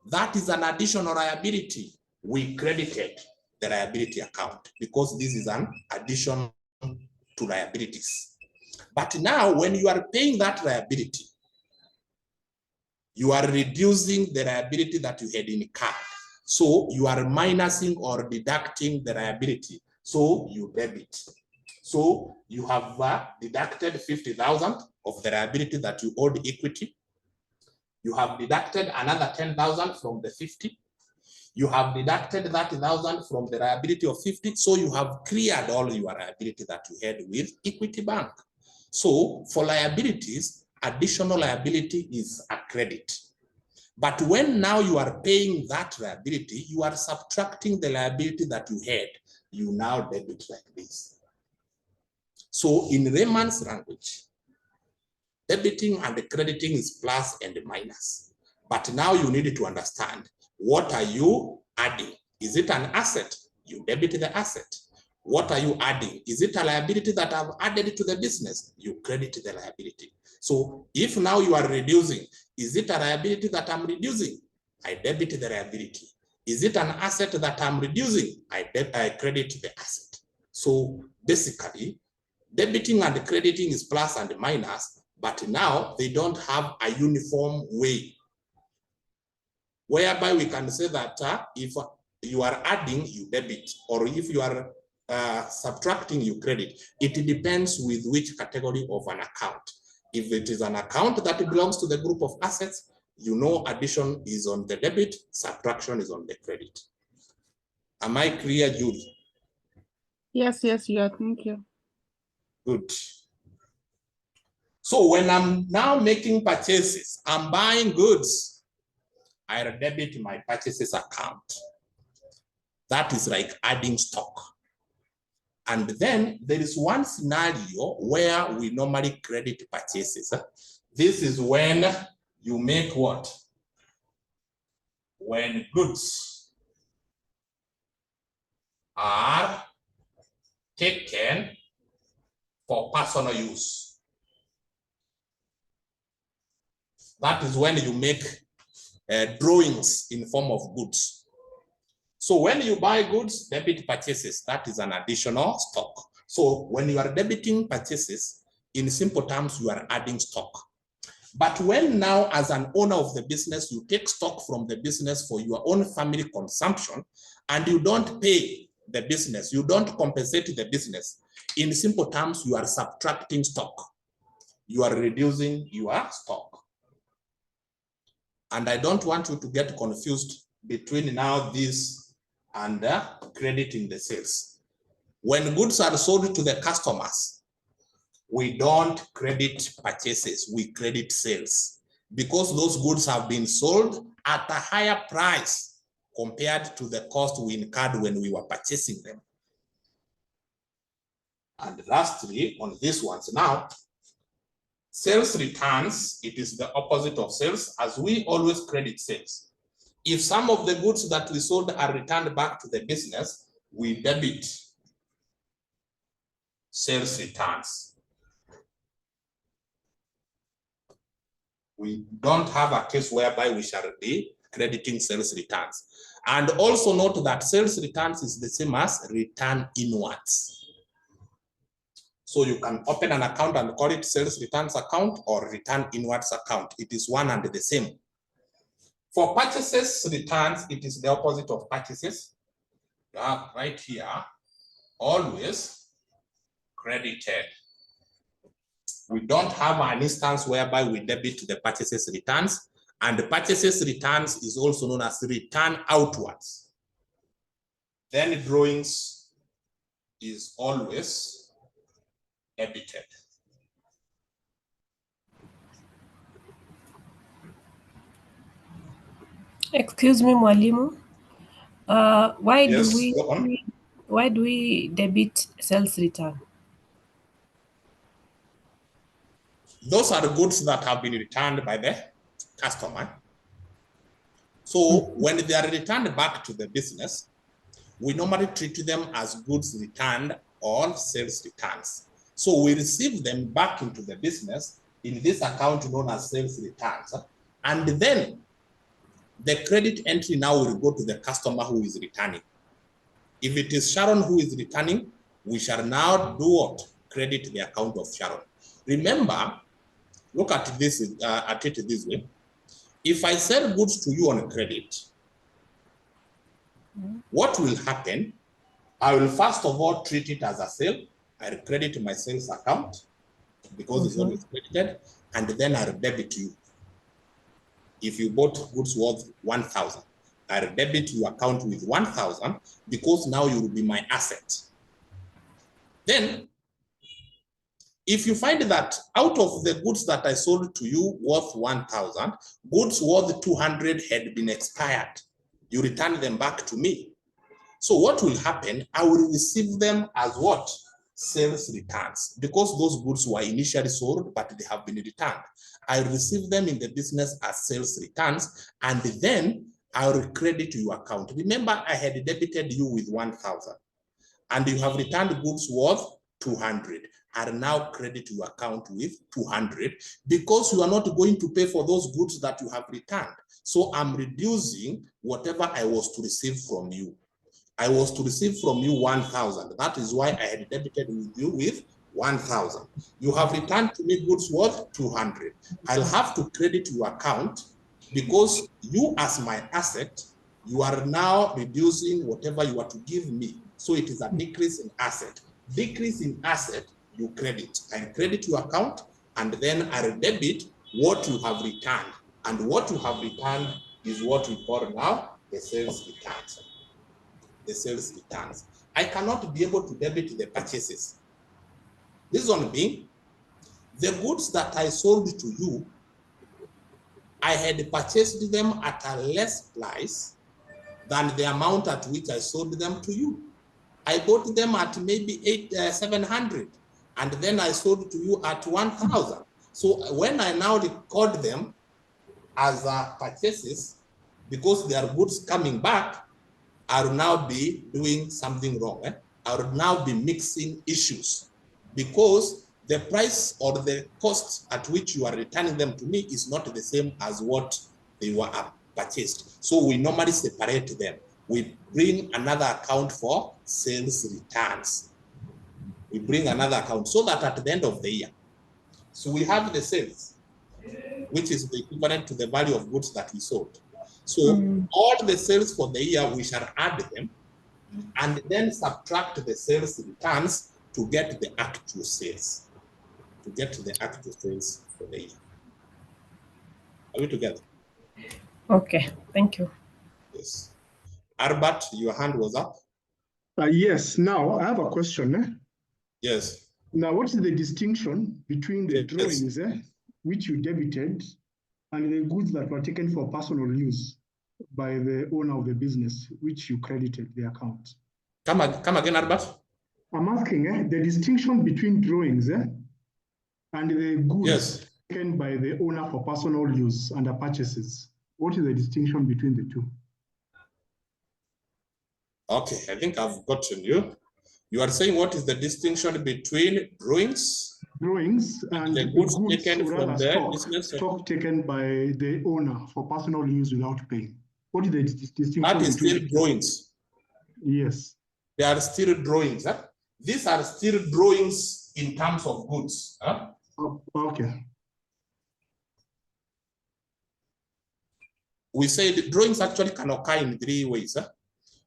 That is an additional liability. We credited the liability account because this is an addition to liabilities. But now when you are paying that liability, you are reducing the liability that you had in card. So you are minusing or deducting the liability. So you debit. So you have deducted 50,000 of the liability that you owed equity. You have deducted another 10,000 from the 50. You have deducted 30,000 from the liability of 50. So you have cleared all your liability that you had with Equity Bank. So for liabilities, additional liability is a credit. But when now you are paying that liability, you are subtracting the liability that you had. You now debit like this. So in layman's language, debiting and crediting is plus and minus. But now you need to understand, what are you adding? Is it an asset? You debit the asset. What are you adding? Is it a liability that I've added to the business? You credit the liability. So if now you are reducing, is it a liability that I'm reducing? I debit the liability. Is it an asset that I'm reducing? I credit the asset. So basically, debiting and crediting is plus and minus, but now they don't have a uniform way, whereby we can say that if you are adding, you debit, or if you are subtracting, you credit. It depends with which category of an account. If it is an account that belongs to the group of assets, you know addition is on the debit, subtraction is on the credit. Am I clear, Julie? Yes, you are. Thank you. Good. So when I'm now making purchases, I'm buying goods, I debit my purchases account. That is like adding stock. And then there is one scenario where we normally credit purchases. This is when you make what? When goods are taken for personal use. That is when you make drawings in form of goods. So when you buy goods, debit purchases, that is an additional stock. So when you are debiting purchases, in simple terms, you are adding stock. But when now, as an owner of the business, you take stock from the business for your own family consumption, and you don't pay the business, you don't compensate the business, in simple terms, you are subtracting stock. You are reducing your stock. And I don't want you to get confused between now this and crediting the sales. When goods are sold to the customers, we don't credit purchases, we credit sales, because those goods have been sold at a higher price compared to the cost we incurred when we were purchasing them. And lastly, on these ones now, sales returns, it is the opposite of sales, as we always credit sales. If some of the goods that we sold are returned back to the business, we debit sales returns. We don't have a case whereby we shall be crediting sales returns. And also note that sales returns is the same as return inwards. So you can open an account and call it sales returns account or return inwards account. It is one and the same. For purchases returns, it is the opposite of purchases. Right here, always credited. We don't have an instance whereby we debit the purchases returns, and the purchases returns is also known as return outwards. Then drawings is always debited. Excuse me, Mwalimu. Why do we debit sales return? Those are the goods that have been returned by the customer. So when they are returned back to the business, we normally treat them as goods returned or sales returns. So we receive them back into the business in this account known as sales returns. And then the credit entry now will go to the customer who is returning. If it is Sharon who is returning, we shall now do what? Credit the account of Sharon. Remember, look at this at it this way. If I sell goods to you on credit, what will happen? I will first of all treat it as a sale. I'll credit my sales account because it's always credited, and then I'll debit you. If you bought goods worth 1,000, I'll debit your account with 1,000 because now you will be my asset. Then, if you find that out of the goods that I sold to you worth 1,000, goods worth 200 had been expired, you return them back to me. So what will happen? I will receive them as what? Sales returns, because those goods were initially sold, but they have been returned. I receive them in the business as sales returns, and then I will credit your account. Remember, I had debited you with 1,000, and you have returned goods worth 200. I'll now credit your account with 200 because you are not going to pay for those goods that you have returned. So I'm reducing whatever I was to receive from you. I was to receive from you 1,000. That is why I had debited with you with 1,000. You have returned to me goods worth 200. I'll have to credit your account because you, as my asset, you are now reducing whatever you are to give me. So it is a decrease in asset. Decrease in asset, you credit. I credit your account, and then I'll debit what you have returned. And what you have returned is what we call now the sales returns. The sales returns. I cannot be able to debit the purchases. This one being, the goods that I sold to you, I had purchased them at a less price than the amount at which I sold them to you. I bought them at maybe 700, and then I sold to you at 1,000. So when I now record them as purchases, because they are goods coming back, I will now be doing something wrong. I will now be mixing issues because the price or the cost at which you are returning them to me is not the same as what they were purchased. So we normally separate them. We bring another account for sales returns. We bring another account so that at the end of the year, so we have the sales, which is the equivalent to the value of goods that we sold. So all the sales for the year, we shall add them and then subtract the sales returns to get the actual sales, for the year. Are we together? Okay, thank you. Yes. Albert, your hand was up. Yes, now I have a question. Yes. Now, what is the distinction between the drawings which you debited and the goods that were taken for personal use by the owner of the business, which you credited the account? Come again, Albert. I'm asking the distinction between drawings and the goods taken by the owner for personal use under purchases. What is the distinction between the two? Okay, I think I've gotten you. You are saying what is the distinction between drawings and the goods taken from the business? Stock taken by the owner for personal use without paying. What is the distinction? That is still drawings. Yes. They are still drawings. These are still drawings in terms of goods. Oh, okay. We say the drawings actually can occur in 3 ways.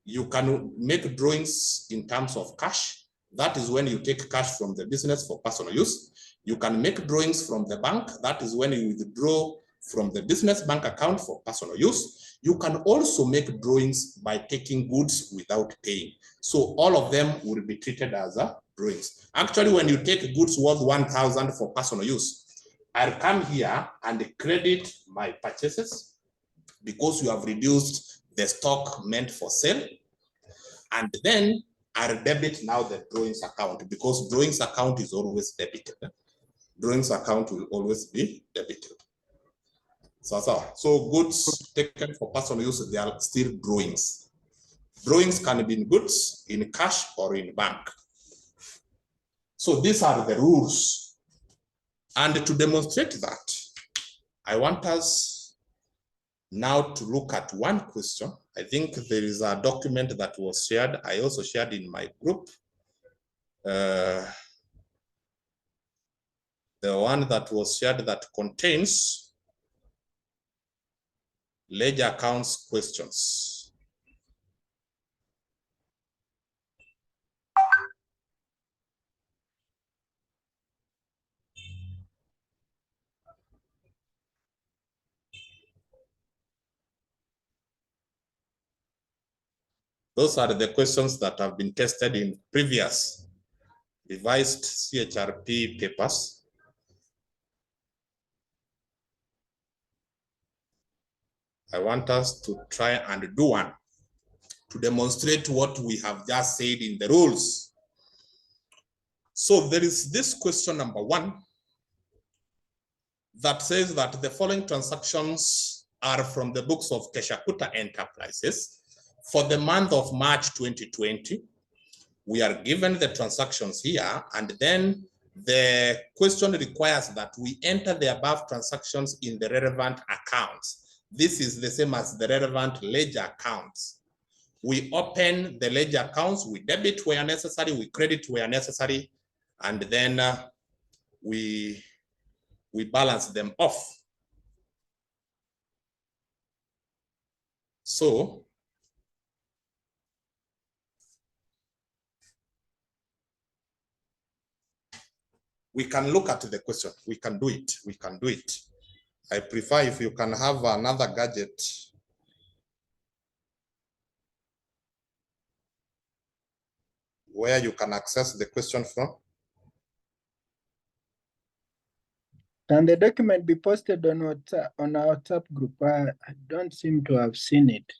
You can make drawings in terms of cash. That is when you take cash from the business for personal use. You can make drawings from the bank. That is when you withdraw from the business bank account for personal use. You can also make drawings by taking goods without paying. So all of them will be treated as drawings. Actually, when you take goods worth 1,000 for personal use, I'll come here and credit my purchases because you have reduced the stock meant for sale. And then I'll debit now the drawings account because drawings account is always debited. Drawings account will always be debited. So goods taken for personal use, they are still drawings. Drawings can be in goods, in cash, or in bank. So these are the rules. And to demonstrate that, I want us now to look at one question. I think there is a document that was shared. I also shared in my group. The one that was shared that contains ledger accounts questions. Those are the questions that have been tested in previous revised CHRP papers. I want us to try and do one to demonstrate what we have just said in the rules. So there is this question number 1 that says that the following transactions are from the books of Keshakuta Enterprises for the month of March 2020. We are given the transactions here, and then the question requires that we enter the above transactions in the relevant accounts. This is the same as the relevant ledger accounts. We open the ledger accounts, we debit where necessary, we credit where necessary, and then we balance them off. So we can look at the question. We can do it. We can do it. I prefer if you can have another gadget. Where you can access the question from. Can the document be posted on our WhatsApp group? I don't seem to have seen it.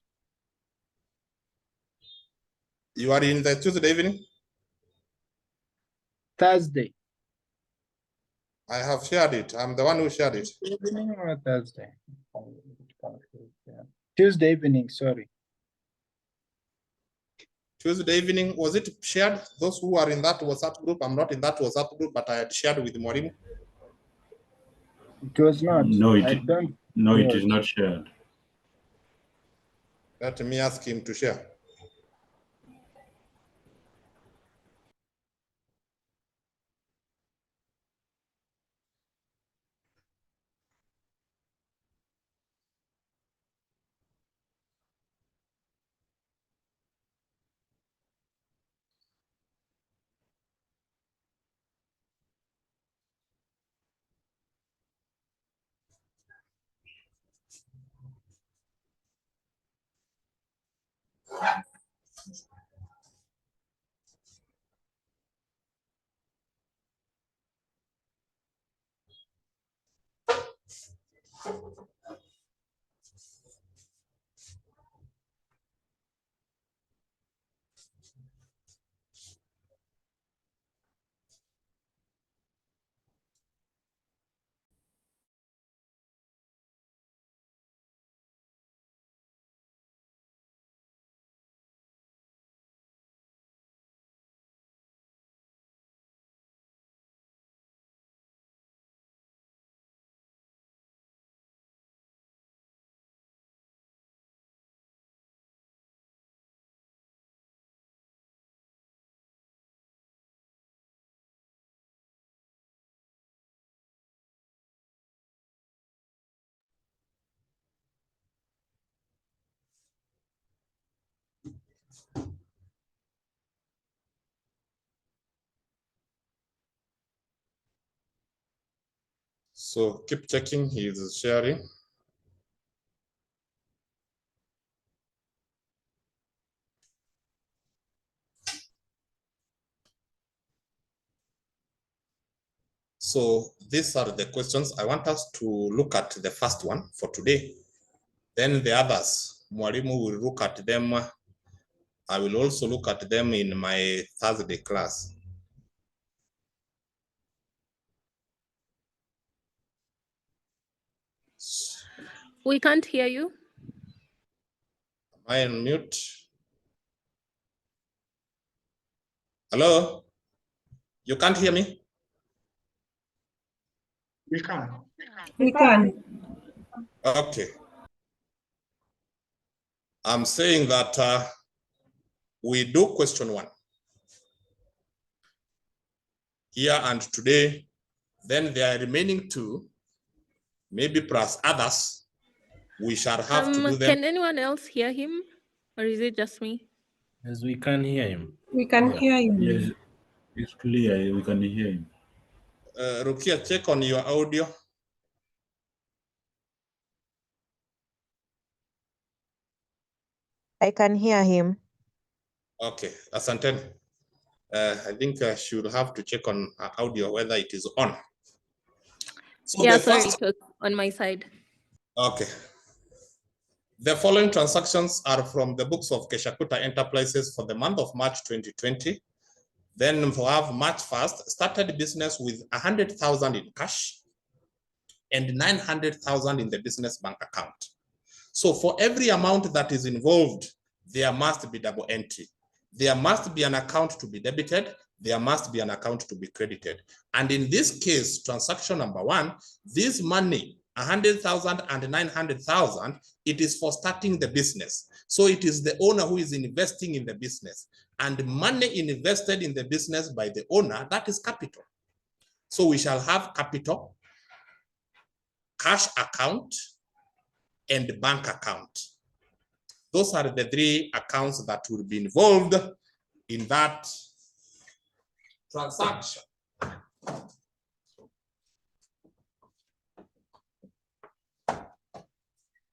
You are in the Tuesday evening? Thursday. I have shared it. I'm the one who shared it. Evening or Thursday? Tuesday evening, sorry. Tuesday evening, was it shared? Those who are in that WhatsApp group, I'm not in that WhatsApp group, but I had shared with Mwalimu. It was not. No, it is not shared. Let me ask him to share. So keep checking his sharing. So these are the questions. I want us to look at the first one for today. Then the others, Mwalimu will look at them. I will also look at them in my Thursday class. We can't hear you. Am I on mute? Hello? You can't hear me? We can. We can. Okay. I'm saying that we do question 1 here and today. Then there are remaining 2, maybe plus others. We shall have to do them. Can anyone else hear him, or is it just me? Yes, we can hear him. We can hear you. Yes, it's clear. We can hear him. Rukia, check on your audio. I can hear him. Okay, Asante. I think I should have to check on audio whether it is on. So yeah, sorry, it was on my side. Okay. The following transactions are from the books of Keshakuta Enterprises for the month of March 2020. Then we have March 1st, started business with 100,000 in cash and 900,000 in the business bank account. So for every amount that is involved, there must be double entry. There must be an account to be debited. There must be an account to be credited. And in this case, transaction number 1, this money, 100,000 and 900,000, it is for starting the business. So it is the owner who is investing in the business. And money invested in the business by the owner, that is capital. So we shall have capital, cash account, and bank account. Those are the 3 accounts that will be involved in that transaction.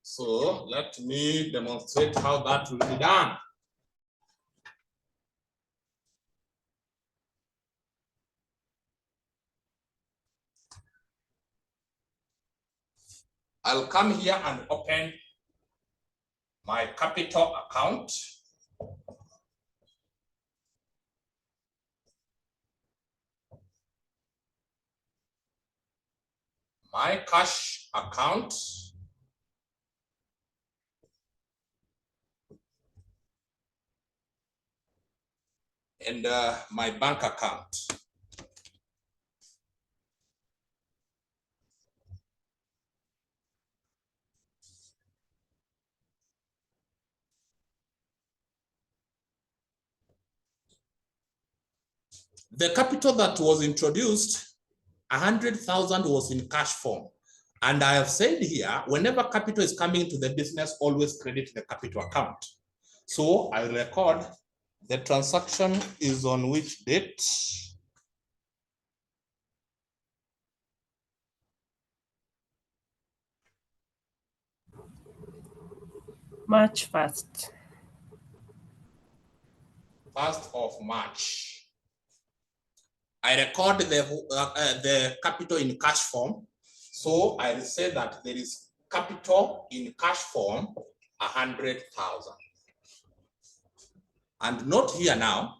So let me demonstrate how that will be done. I'll come here and open my capital account. My cash account. And my bank account. The capital that was introduced, 100,000 was in cash form. And I have said here, whenever capital is coming to the business, always credit the capital account. So I record the transaction is on which date? March 1st. 1st of March. I record the capital in cash form. So I will say that there is capital in cash form, 100,000. And note here now,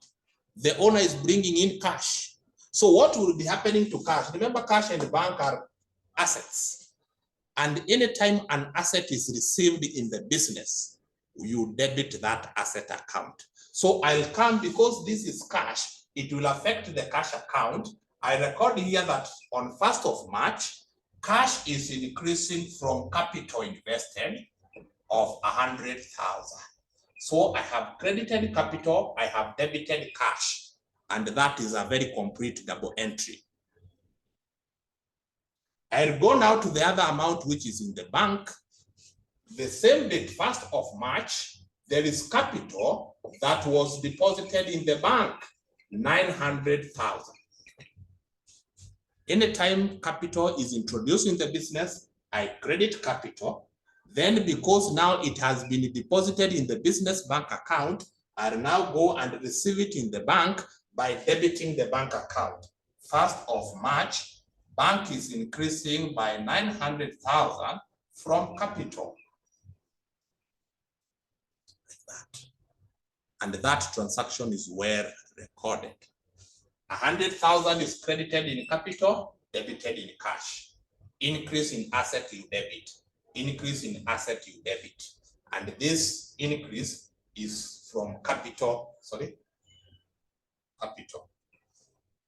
the owner is bringing in cash. So what will be happening to cash? Remember, cash and bank are assets. And anytime an asset is received in the business, you debit that asset account. So I'll come, because this is cash, it will affect the cash account. I record here that on 1st of March, cash is increasing from capital invested of 100,000. So I have credited capital, I have debited cash, and that is a very complete double entry. I'll go now to the other amount which is in the bank. The same date, 1st of March, there is capital that was deposited in the bank, 900,000. Anytime capital is introduced in the business, I credit capital. Then because now it has been deposited in the business bank account, I'll now go and receive it in the bank by debiting the bank account. 1st of March, bank is increasing by 900,000 from capital. Like that. And that transaction is well recorded. 100,000 is credited in capital, debited in cash. Increase in asset, you debit. Increase in asset, you debit. And this increase is from capital, capital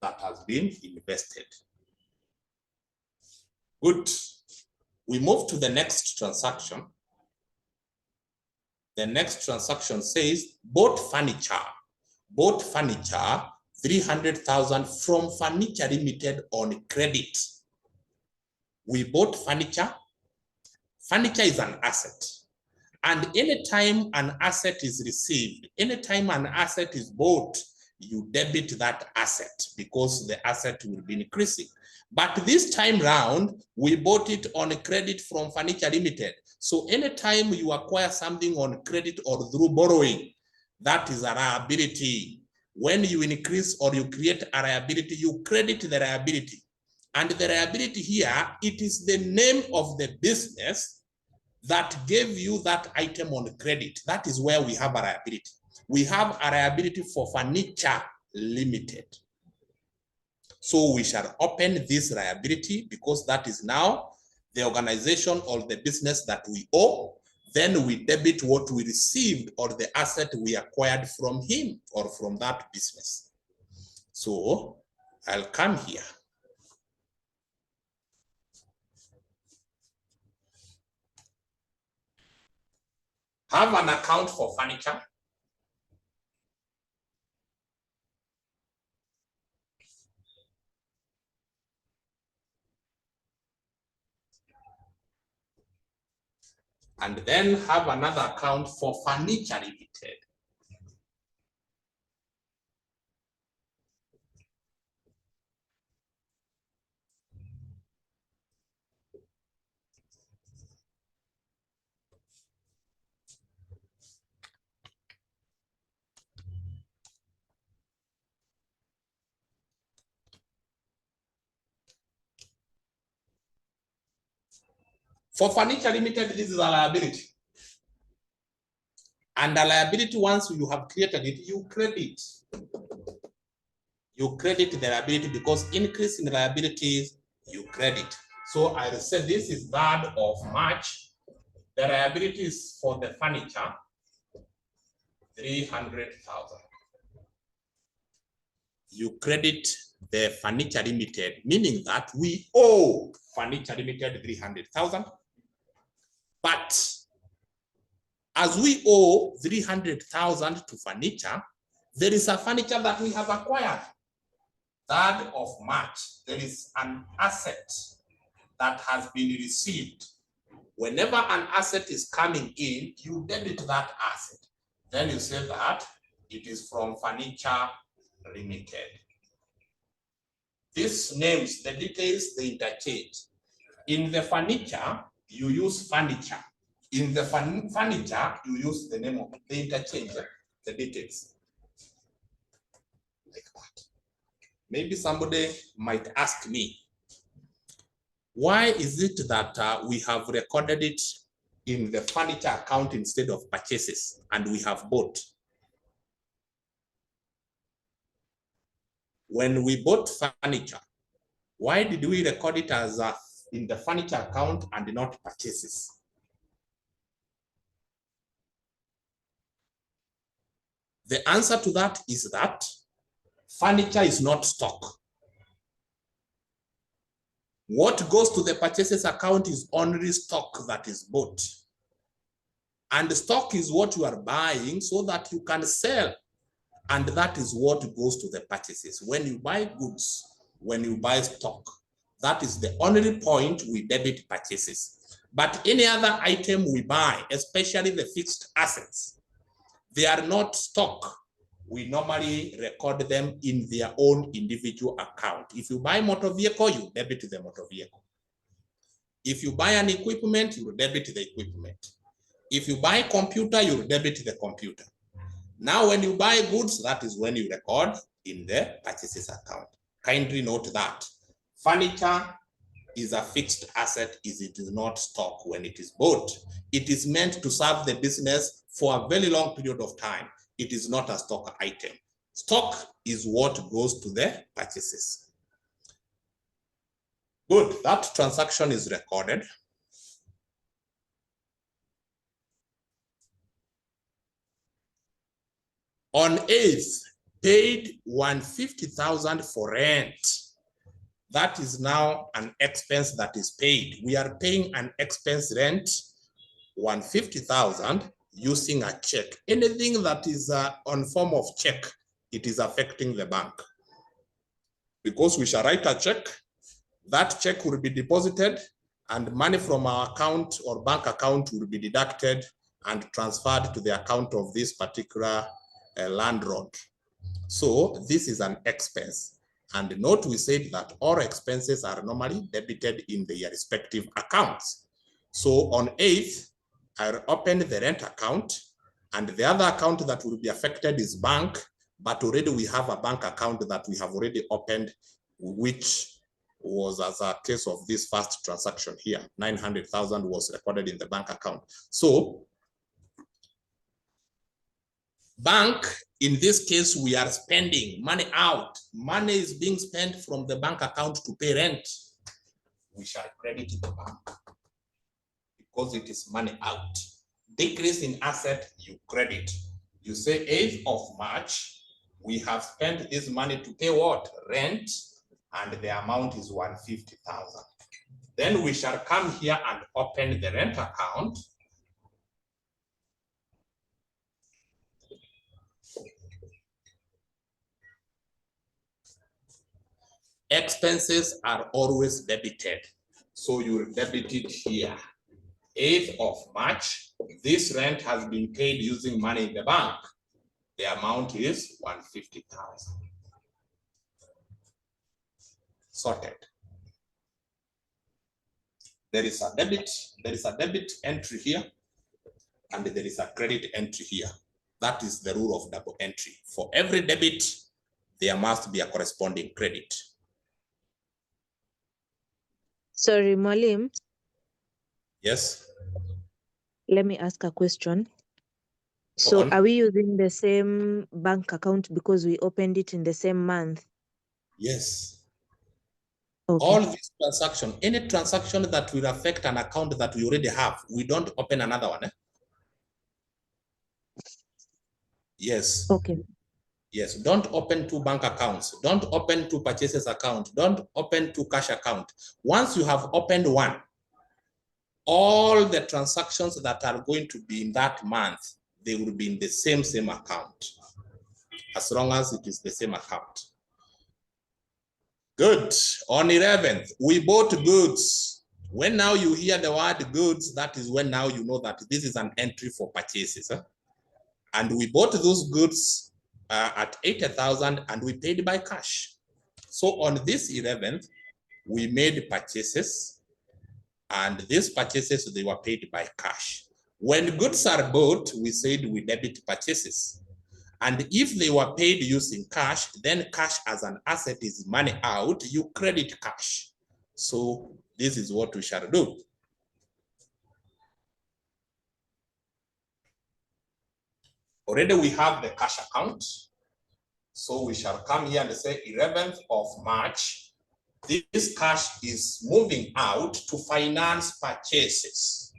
that has been invested. Good. We move to the next transaction. The next transaction says bought furniture 300,000 from Furniture Limited on credit. We bought furniture. Furniture is an asset. And anytime an asset is received, anytime an asset is bought, you debit that asset because the asset will be increasing. But this time round, we bought it on credit from Furniture Limited. So anytime you acquire something on credit or through borrowing, That is a liability. When you increase or you create a liability, you credit the liability. And the liability here, it is the name of the business that gave you that item on credit. That is where we have a liability. We have a liability for Furniture Limited. So we shall open this liability because that is now the organization or the business that we owe. Then we debit what we received or the asset we acquired from him or from that business. So I'll come here. Have an account for furniture. And then have another account for Furniture Limited. For Furniture Limited, this is a liability. And a liability, once you have created it, you credit. You credit the liability because increase in liabilities, you credit. So I will say this is 3rd of March. The liability is for the furniture, 300,000. You credit the Furniture Limited, meaning that we owe Furniture Limited 300,000. But as we owe 300,000 to furniture, there is a furniture that we have acquired. 3rd of March, there is an asset that has been received. Whenever an asset is coming in, you debit that asset. Then you say that it is from Furniture Limited. These names, the details, they interchange. In the furniture, you use furniture. In the furniture, you use the name of the interchange, the details. Like that. Maybe somebody might ask me, why is it that we have recorded it in the furniture account instead of purchases and we have bought? When we bought furniture, why did we record it as in the furniture account and not purchases? The answer to that is that furniture is not stock. What goes to the purchases account is only stock that is bought. And stock is what you are buying so that you can sell. And that is what goes to the purchases. When you buy goods, when you buy stock, that is the only point we debit purchases. But any other item we buy, especially the fixed assets, they are not stock. We normally record them in their own individual account. If you buy motor vehicle, you debit the motor vehicle. If you buy an equipment, you debit the equipment. If you buy computer, you debit the computer. Now, when you buy goods, that is when you record in the purchases account. Kindly note that furniture is a fixed asset, it is not stock when it is bought. It is meant to serve the business for a very long period of time. It is not a stock item. Stock is what goes to the purchases. Good, that transaction is recorded. On 8th, paid 150,000 for rent. That is now an expense that is paid. We are paying an expense rent, 150,000, using a check. Anything that is on form of check, it is affecting the bank. Because we shall write a check, that check will be deposited and money from our account or bank account will be deducted and transferred to the account of this particular landlord. So this is an expense. And note we said that all expenses are normally debited in their respective accounts. So on 8th, I'll open the rent account And the other account that will be affected is bank, but already we have a bank account that we have already opened, which was as a case of this first transaction here. 900,000 was recorded in the bank account. So bank, in this case, we are spending money out. Money is being spent from the bank account to pay rent. We shall credit the bank because it is money out. Decrease in asset, you credit. You say 8th of March, we have spent this money to pay what? Rent, and the amount is 150,000. Then we shall come here and open the rent account. Expenses are always debited. So you debit it here. 8th of March, this rent has been paid using money in the bank. The amount is 150,000. Sorted. There is a debit entry here, and there is a credit entry here. That is the rule of double entry. For every debit, there must be a corresponding credit. Sorry, Mwalim. Yes. Let me ask a question. So are we using the same bank account because we opened it in the same month? Yes. Okay. All these transactions, any transaction that will affect an account that we already have, we don't open another one. Yes. Okay. Yes, don't open two bank accounts. Don't open two purchases account. Don't open two cash account. Once you have opened one, all the transactions that are going to be in that month, they will be in the same account, as long as it is the same account. Good. On 11th, we bought goods. When now you hear the word goods, that is when now you know that this is an entry for purchases. And we bought those goods at 80,000 and we paid by cash. So on this 11th, we made purchases, and these purchases, they were paid by cash. When goods are bought, we said we debit purchases. And if they were paid using cash, then cash as an asset is money out, you credit cash. So this is what we shall do. Already we have the cash account. So we shall come here and say 11th of March, this cash is moving out to finance purchases,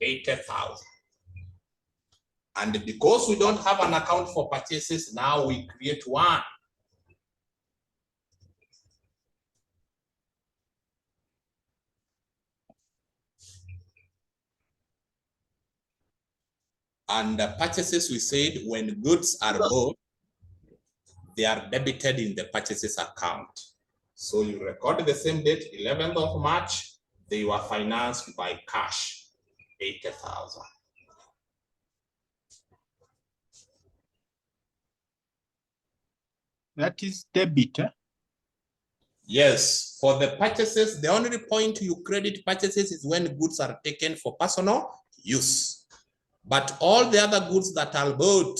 80,000. And because we don't have an account for purchases, now we create one. And the purchases, we said when goods are bought, they are debited in the purchases account. So you record the same date, 11th of March, they were financed by cash, 80,000. That is debit. Yes, for the purchases, the only point you credit purchases is when goods are taken for personal use. But all the other goods that are bought,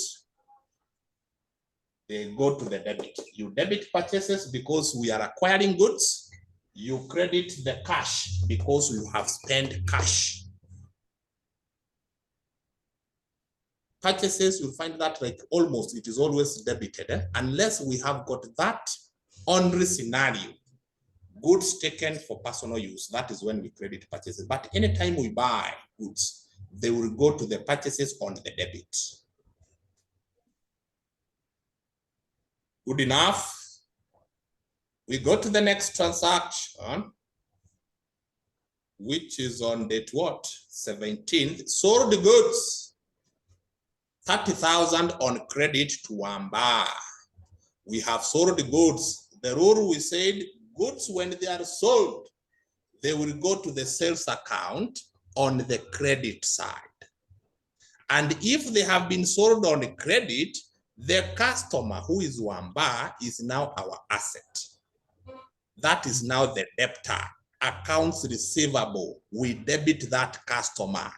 they go to the debit. You debit purchases because we are acquiring goods. You credit the cash because you have spent cash. Purchases, you'll find that like almost it is always debited, unless we have got that ordinary scenario, goods taken for personal use. That is when we credit purchases. But anytime we buy goods, they will go to the purchases on the debit. Good enough. We go to the next transaction, which is on date what? 17th. Sold goods. 30,000 on credit to Wamba. We have sold goods. The rule, we said goods, when they are sold, they will go to the sales account on the credit side. And if they have been sold on credit, the customer, who is Wamba, is now our asset. That is now the debtor. Accounts receivable, we debit that customer.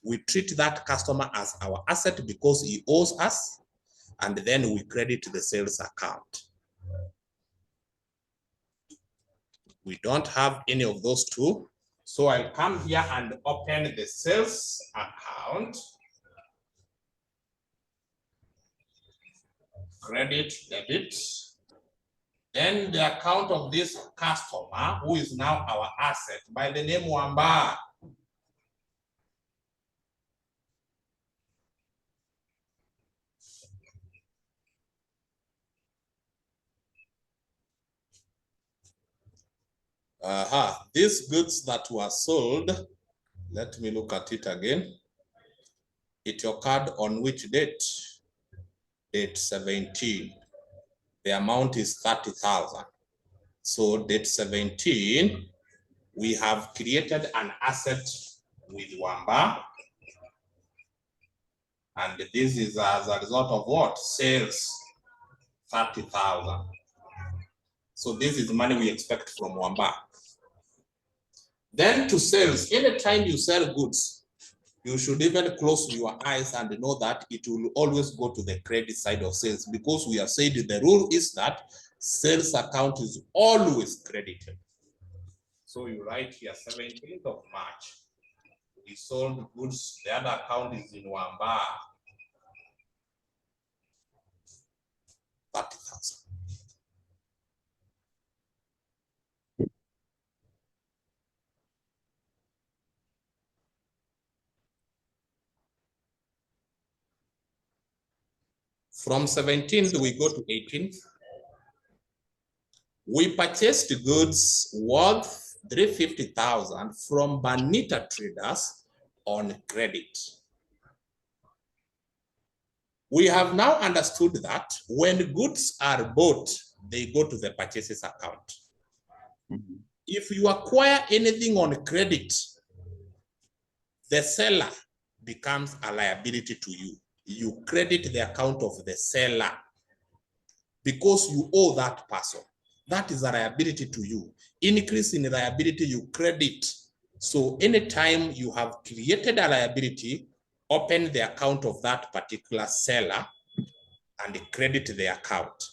we treat that customer as our asset because he owes us, and then we credit the sales account. We don't have any of those two. So I'll come here and open the sales account. Credit, debit. Then the account of this customer, who is now our asset, by the name Wamba. These goods that were sold, let me look at it again. It occurred on which date? Date 17. The amount is 30,000. So date 17, we have created an asset with Wamba. And this is as a result of what? Sales, 30,000. So this is the money we expect from Wamba. Then to sales, anytime you sell goods, you should even close your eyes and know that it will always go to the credit side of sales, because we have said the rule is that sales account is always credited. So you write here 17th of March, we sold goods, the other account is in Wamba, 30,000. From 17th, we go to 18th. We purchased goods worth 350,000 from Bonita Traders on credit. We have now understood that when goods are bought, they go to the purchases account. If you acquire anything on credit, the seller becomes a liability to you. You credit the account of the seller because you owe that person. That is a liability to you. Increase in liability, you credit. So anytime you have created a liability, open the account of that particular seller and credit the account.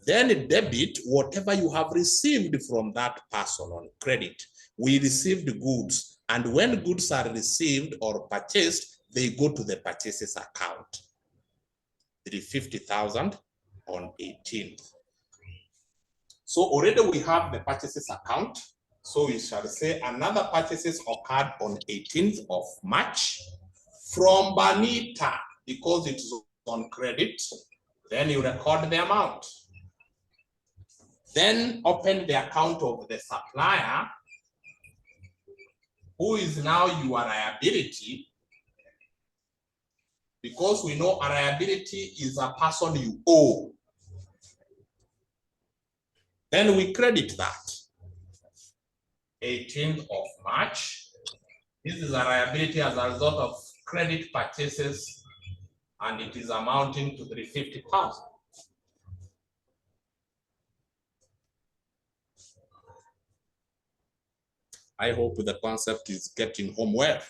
Then debit whatever you have received from that person on credit. We received goods, and when goods are received or purchased, they go to the purchases account. 350,000 on 18th. So already we have the purchases account. So we shall say another purchases occurred on 18th of March from Bonita, because it is on credit. Then you record the amount. Then open the account of the supplier, who is now your liability, because we know a liability is a person you owe. Then we credit that. 18th of March. This is a liability as a result of credit purchases, and it is amounting to 350,000. I hope the concept is getting home well.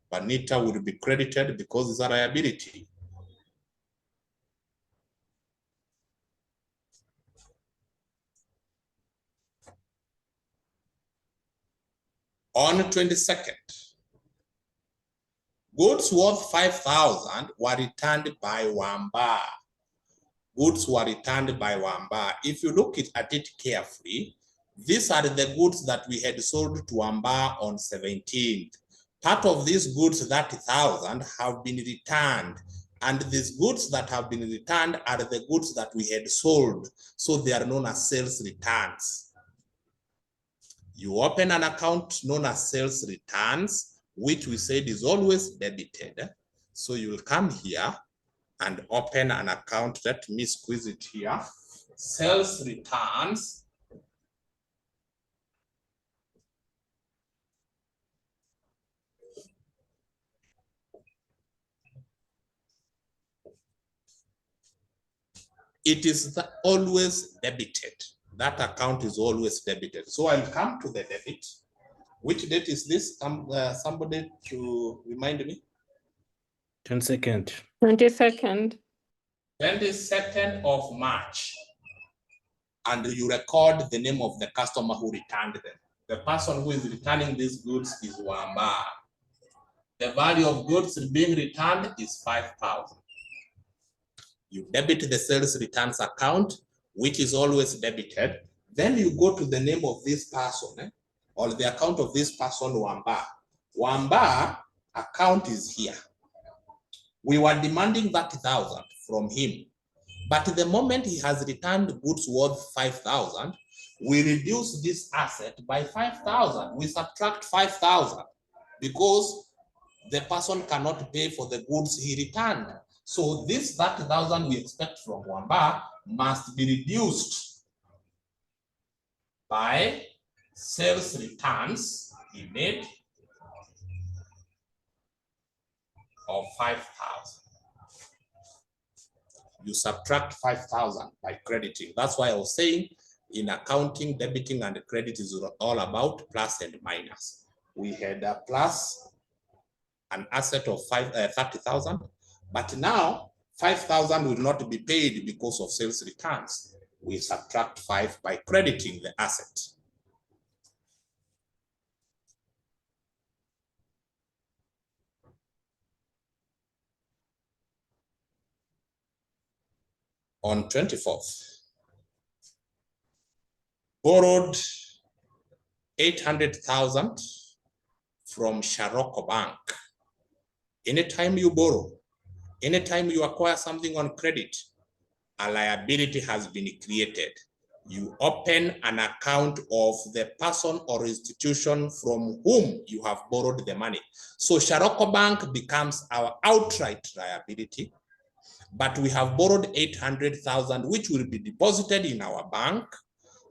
Bonita will be credited because it's a liability. On 22nd, goods worth 5,000 were returned by Wamba. Goods were returned by Wamba. If you look at it carefully, these are the goods that we had sold to Wamba on 17th. Part of these goods, 30,000, have been returned. And these goods that have been returned are the goods that we had sold. So they are known as sales returns. You open an account known as sales returns, which we said is always debited. So you will come here and open an account. Let me squeeze it here. Sales returns. It is always debited. that account is always debited. So I'll come to the debit. Which date is this? Somebody to remind me. 22nd. 22nd. 22nd of March. And you record the name of the customer who returned them. The person who is returning these goods is Wamba. The value of goods being returned is 5,000. You debit the sales returns account, which is always debited. Then you go to the name of this person, or the account of this person, Wamba. Wamba account is here. We were demanding 30,000 from him. But the moment he has returned goods worth 5,000, we reduce this asset by 5,000. We subtract 5,000 because the person cannot pay for the goods he returned. So this 30,000 we expect from Wamba must be reduced by sales returns he made of 5,000. You subtract 5,000 by crediting. That's why I was saying in accounting, debiting and credit is all about plus and minus. We had a plus an asset of 30,000, but now 5,000 will not be paid because of sales returns. We subtract 5 by crediting the asset. On 24th, borrowed 800,000 from Sharoko Bank. Anytime you borrow, anytime you acquire something on credit, a liability has been created. You open an account of the person or institution from whom you have borrowed the money. So Sharoko Bank becomes our outright liability. But we have borrowed 800,000, which will be deposited in our bank.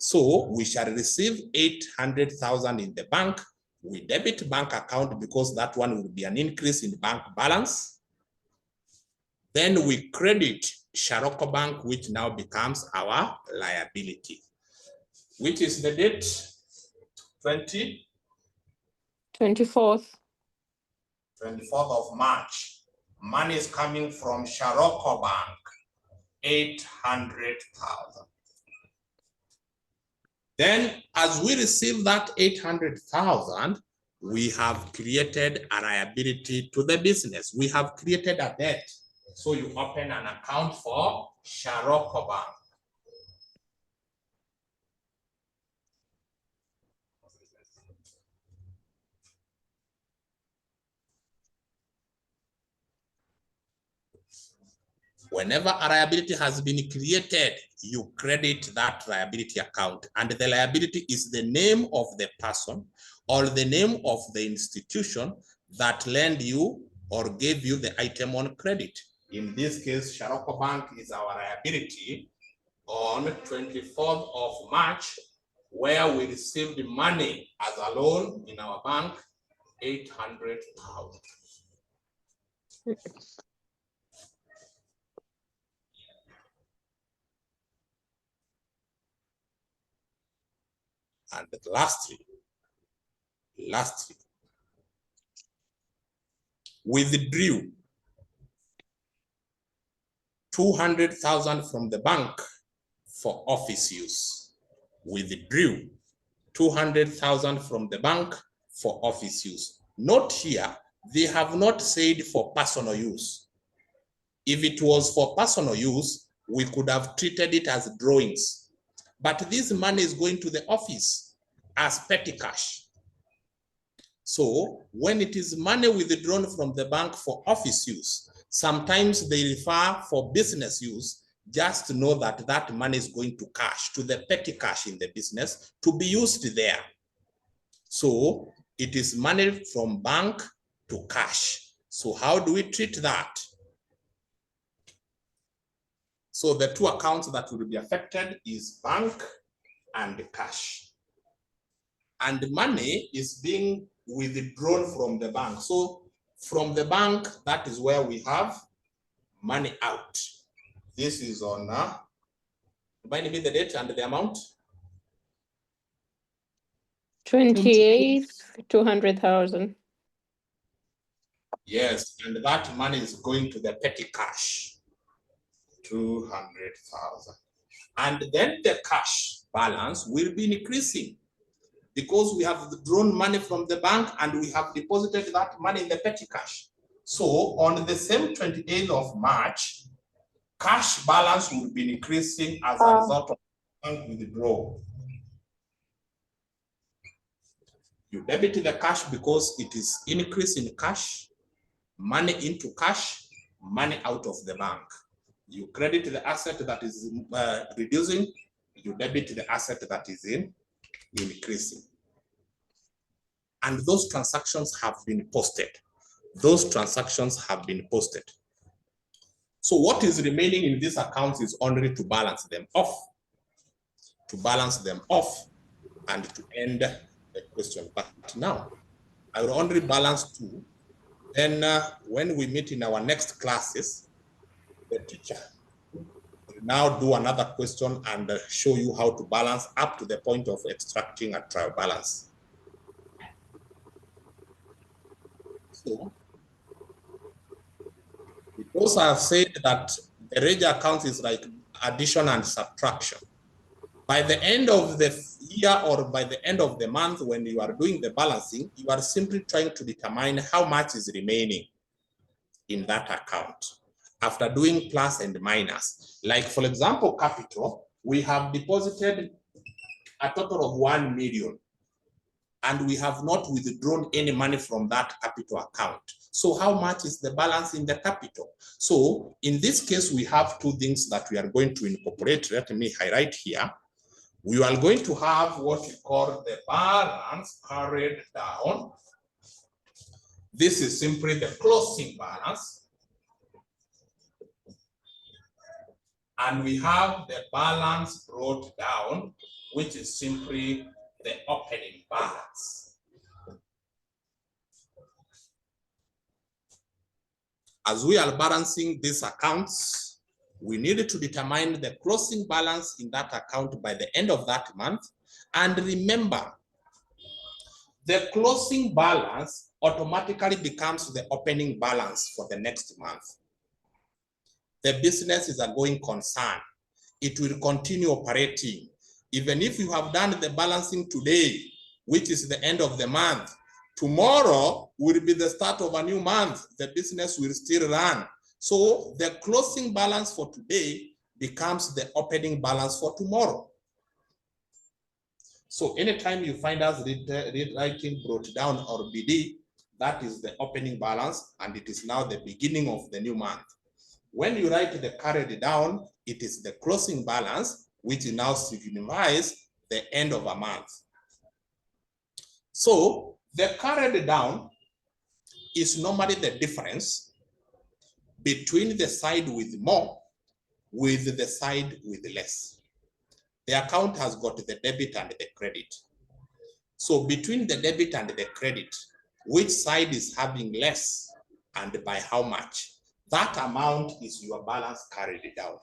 So we shall receive 800,000 in the bank. We debit bank account because that one will be an increase in bank balance. Then we credit Sharoko Bank, which now becomes our liability. Which is the date? 24th. 24th of March. Money is coming from Sharoko Bank, 800,000. Then as we receive that 800,000, we have created a liability to the business. We have created a debt. So you open an account for Sharoko Bank. Whenever a liability has been created, you credit that liability account, and the liability is the name of the person or the name of the institution that lent you or gave you the item on credit. In this case, Sharoko Bank is our liability on 24th of March, where we received money as a loan in our bank, 800,000. And lastly, withdrew 200,000 from the bank for office use. Withdrew 200,000 from the bank for office use. Note here, they have not said for personal use. If it was for personal use, we could have treated it as drawings. But this money is going to the office as petty cash. So when it is money withdrawn from the bank for office use, sometimes they refer for business use, just to know that that money is going to cash, to the petty cash in the business to be used there. So it is money from bank to cash. So how do we treat that? So the two accounts that will be affected is bank and cash. And money is being withdrawn from the bank. So from the bank, that is where we have money out. This is on, remind me the date and the amount. 28, 200,000. Yes, and that money is going to the petty cash, 200,000. And then the cash balance will be increasing because we have drawn money from the bank and we have deposited that money in the petty cash. So on the same 28th of March, cash balance will be increasing as a result of bank withdrawal. You debit the cash because it is increase in cash, money into cash, money out of the bank. You credit the asset that is reducing, you debit the asset that is increasing. And those transactions have been posted. Those transactions have been posted. So what is remaining in these accounts is only to balance them off. To balance them off and to end the question. But now, I will only balance 2. Then when we meet in our next classes, the teacher will now do another question and show you how to balance up to the point of extracting a trial balance. So, because I've said that the ledger account is like addition and subtraction. By the end of the year or by the end of the month, when you are doing the balancing, you are simply trying to determine how much is remaining in that account after doing plus and minus. Like, for example, capital, we have deposited a total of 1 million and we have not withdrawn any money from that capital account. So how much is the balance in the capital? So in this case, we have 2 things that we are going to incorporate. Let me highlight here. We are going to have what we call the balance carried down. This is simply the closing balance. And we have the balance brought down, which is simply the opening balance. As we are balancing these accounts, we need to determine the closing balance in that account by the end of that month. And remember, the closing balance automatically becomes the opening balance for the next month. The business is a going concern. It will continue operating. Even if you have done the balancing today, which is the end of the month, tomorrow will be the start of a new month. The business will still run. So the closing balance for today becomes the opening balance for tomorrow. So anytime you find us writing brought down or BD, that is the opening balance, and it is now the beginning of the new month. When you write the carried down, it is the closing balance, which now signifies the end of a month. So the carried down is normally the difference between the side with more with the side with less. The account has got the debit and the credit. So between the debit and the credit, which side is having less and by how much? That amount is your balance carried down.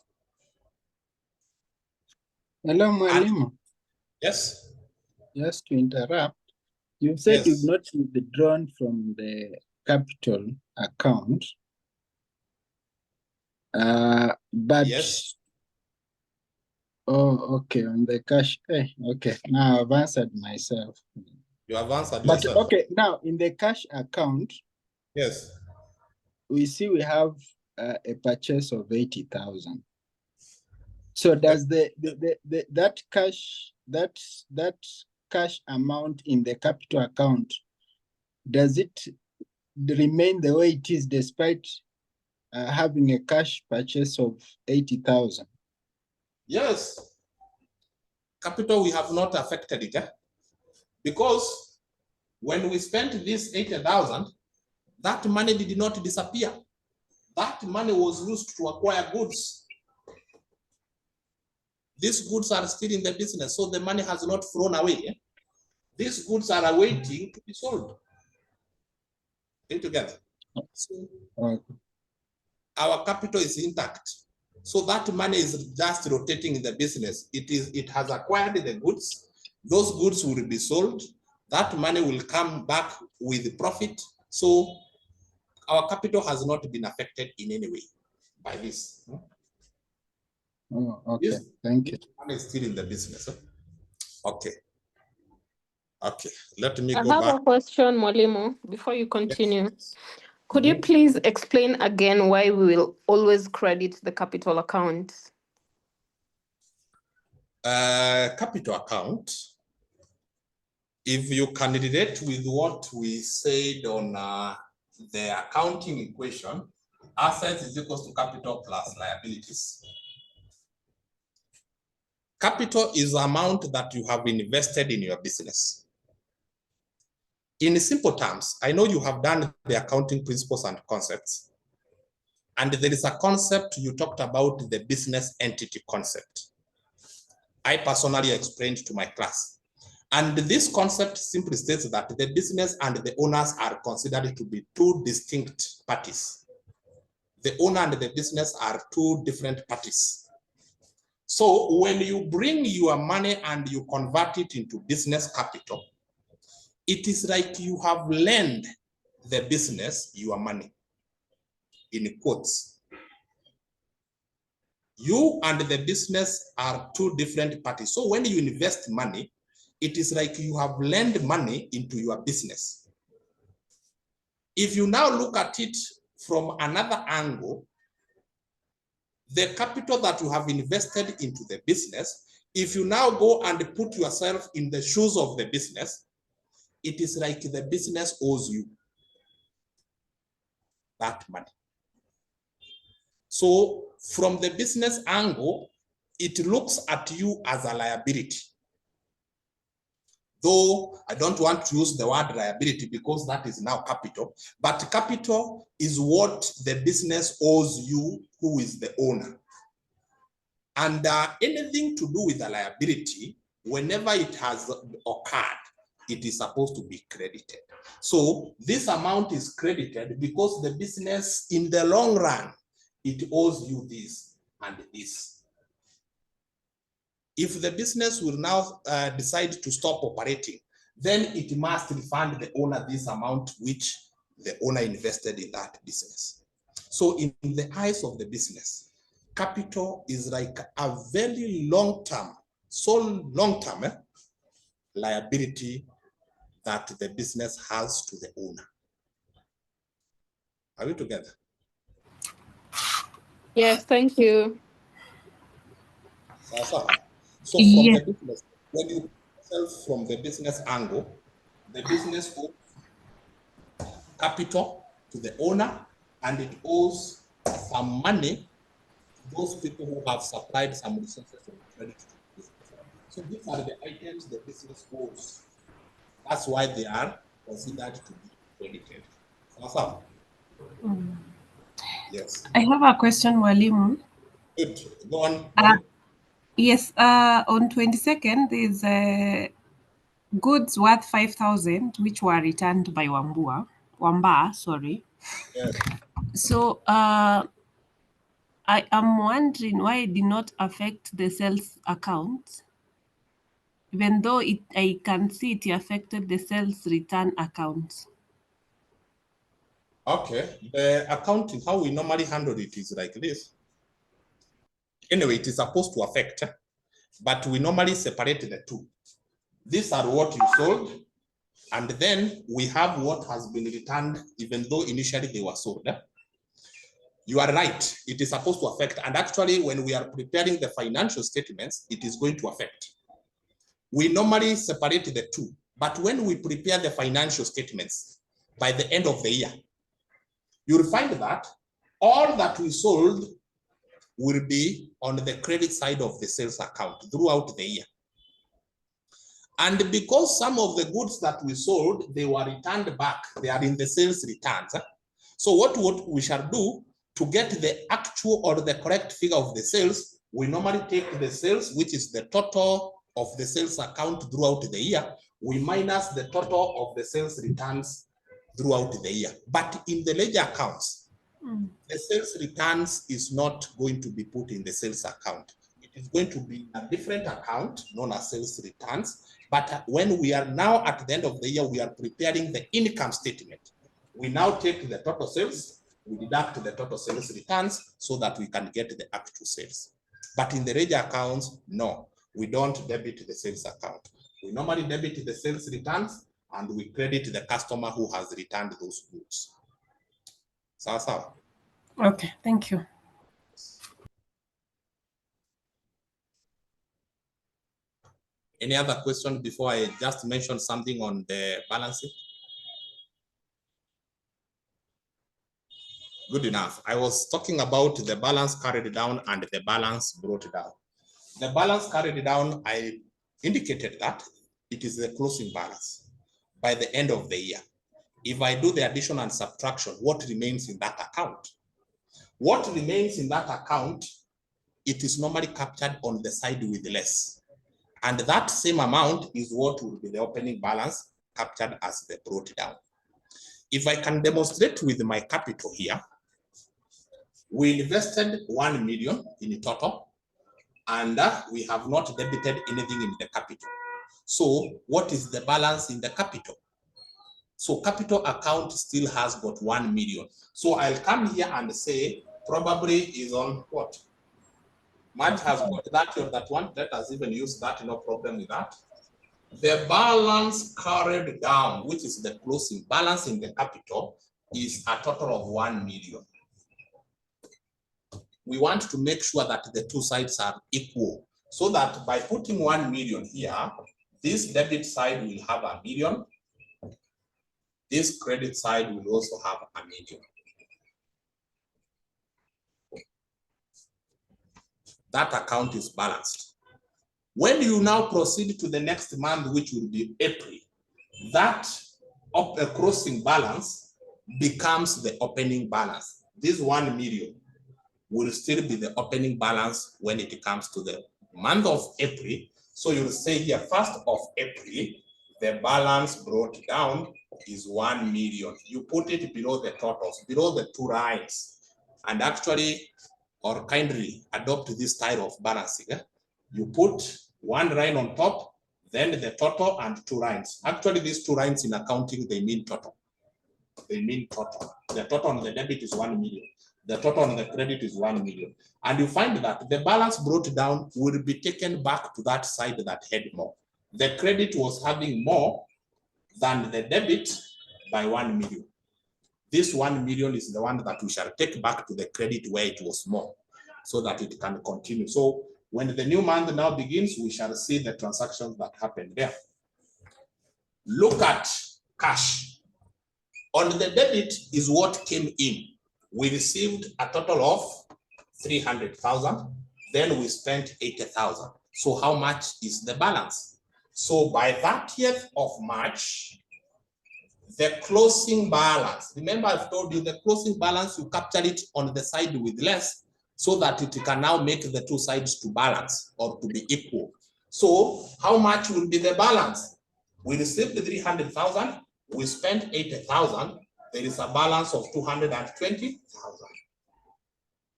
Hello, Mwalimu. Yes. Just to interrupt, you said Yes. you've not withdrawn from the capital account, but yes. Oh, okay, on the cash. Okay, now I've answered myself. You have answered but yourself. Okay, now in the cash account, yes, we see we have a purchase of 80,000. So does that cash amount in the capital account, does it remain the way it is despite having a cash purchase of 80,000? Yes. Capital, we have not affected it, because when we spent this 80,000, that money did not disappear. That money was used to acquire goods. These goods are still in the business, so the money has not thrown away. These goods are awaiting to be sold. Get together. So our capital is intact. So that money is just rotating in the business. It has acquired the goods. Those goods will be sold. that money will come back with profit. So our capital has not been affected in any way by this. Oh, okay, thank you. Money is still in the business. Okay. Okay, let me I go have back. a question, Mwalimu, before you continue. Yes. Could you please explain again why we will always credit the capital account? Capital account, if you can relate with what we said on the accounting equation, assets is equals to capital plus liabilities. Capital is the amount that you have invested in your business. In simple terms, I know you have done the accounting principles and concepts, and there is a concept you talked about, the business entity concept. I personally explained to my class. And this concept simply states that the business and the owners are considered to be two distinct parties. The owner and the business are two different parties. So when you bring your money and you convert it into business capital, it is like you have lent the business your money, in quotes. You and the business are two different parties. So when you invest money, it is like you have lent money into your business. If you now look at it from another angle, the capital that you have invested into the business, if you now go and put yourself in the shoes of the business, it is like the business owes you that money. So from the business angle, it looks at you as a liability. Though I don't want to use the word liability because that is now capital, but capital is what the business owes you, who is the owner. And anything to do with a liability, whenever it has occurred, it is supposed to be credited. So this amount is credited because the business, in the long run, it owes you this and this. If the business will now decide to stop operating, then it must refund the owner this amount which the owner invested in that business. So in the eyes of the business, capital is like a very long-term, liability that the business has to the owner. Are we together? Yes, thank you. So from the business, when you sell from the business angle, the business owes capital to the owner, and it owes some money to those people who have supplied some resources of credit to the business. So these are the items the business owes. That's why they are considered to be credited. Yes. I have a question, Mwalimu. Good. Go on. Yes, on 22nd, there's goods worth 5,000, which were returned by Wamba, sorry. Yes. So I am wondering why it did not affect the sales account, even though I can see it affected the sales return account. Okay, the accounting, how we normally handle it is like this. Anyway, it is supposed to affect, but we normally separate the two. These are what you sold, and then we have what has been returned, even though initially they were sold. You are right, it is supposed to affect, and actually when we are preparing the financial statements, it is going to affect. We normally separate the two, but when we prepare the financial statements by the end of the year, you'll find that all that we sold will be on the credit side of the sales account throughout the year. And because some of the goods that we sold, they were returned back, they are in the sales returns. So what we shall do to get the actual or the correct figure of the sales, we normally take the sales, which is the total of the sales account throughout the year, we minus the total of the sales returns throughout the year. But in the ledger accounts, the sales returns is not going to be put in the sales account. It is going to be a different account known as sales returns. But when we are now at the end of the year, we are preparing the income statement. We now take the total sales, we deduct the total sales returns so that we can get the actual sales. But in the ledger accounts, no, we don't debit the sales account. We normally debit the sales returns and we credit the customer who has returned those goods. Sawa. Okay, thank you. Any other question before I just mention something on the balancing? Good enough. I was talking about the balance carried down and the balance brought down. The balance carried down, I indicated that it is the closing balance by the end of the year. If I do the addition and subtraction, what remains in that account? What remains in that account, it is normally captured on the side with less. And that same amount is what will be the opening balance captured as the brought down. If I can demonstrate with my capital here, we invested 1 million in total, and we have not debited anything in the capital. So what is the balance in the capital? So capital account still has got 1 million. So I'll come here and say probably is on what? Matt has got that or that one. Let us even use that, no problem with that. The balance carried down, which is the closing balance in the capital, is a total of 1 million. We want to make sure that the two sides are equal, so that by putting 1 million here, this debit side will have 1 million. This credit side will also have 1 million. That account is balanced. When you now proceed to the next month, which will be April, that crossing balance becomes the opening balance. This 1 million will still be the opening balance when it comes to the month of April. So you'll say here, 1st of April, the balance brought down is 1 million. You put it below the totals, below the two lines, and actually, or kindly adopt this style of balancing. You put one line on top, then the total and two lines. Actually, these two lines in accounting, they mean total. They mean total. The total on the debit is 1 million. The total on the credit is 1 million. And you find that the balance brought down will be taken back to that side that had more. The credit was having more than the debit by 1 million. This 1 million is the one that we shall take back to the credit where it was more, so that it can continue. So when the new month now begins, we shall see the transactions that happened there. Look at cash. On the debit is what came in. We received a total of 300,000. Then we spent 80,000. So how much is the balance? So by 30th of March, the closing balance, remember I've told you the closing balance, you capture it on the side with less so that it can now make the two sides to balance or to be equal. So how much will be the balance? We received 300,000, we spent 80,000, there is a balance of 220,000.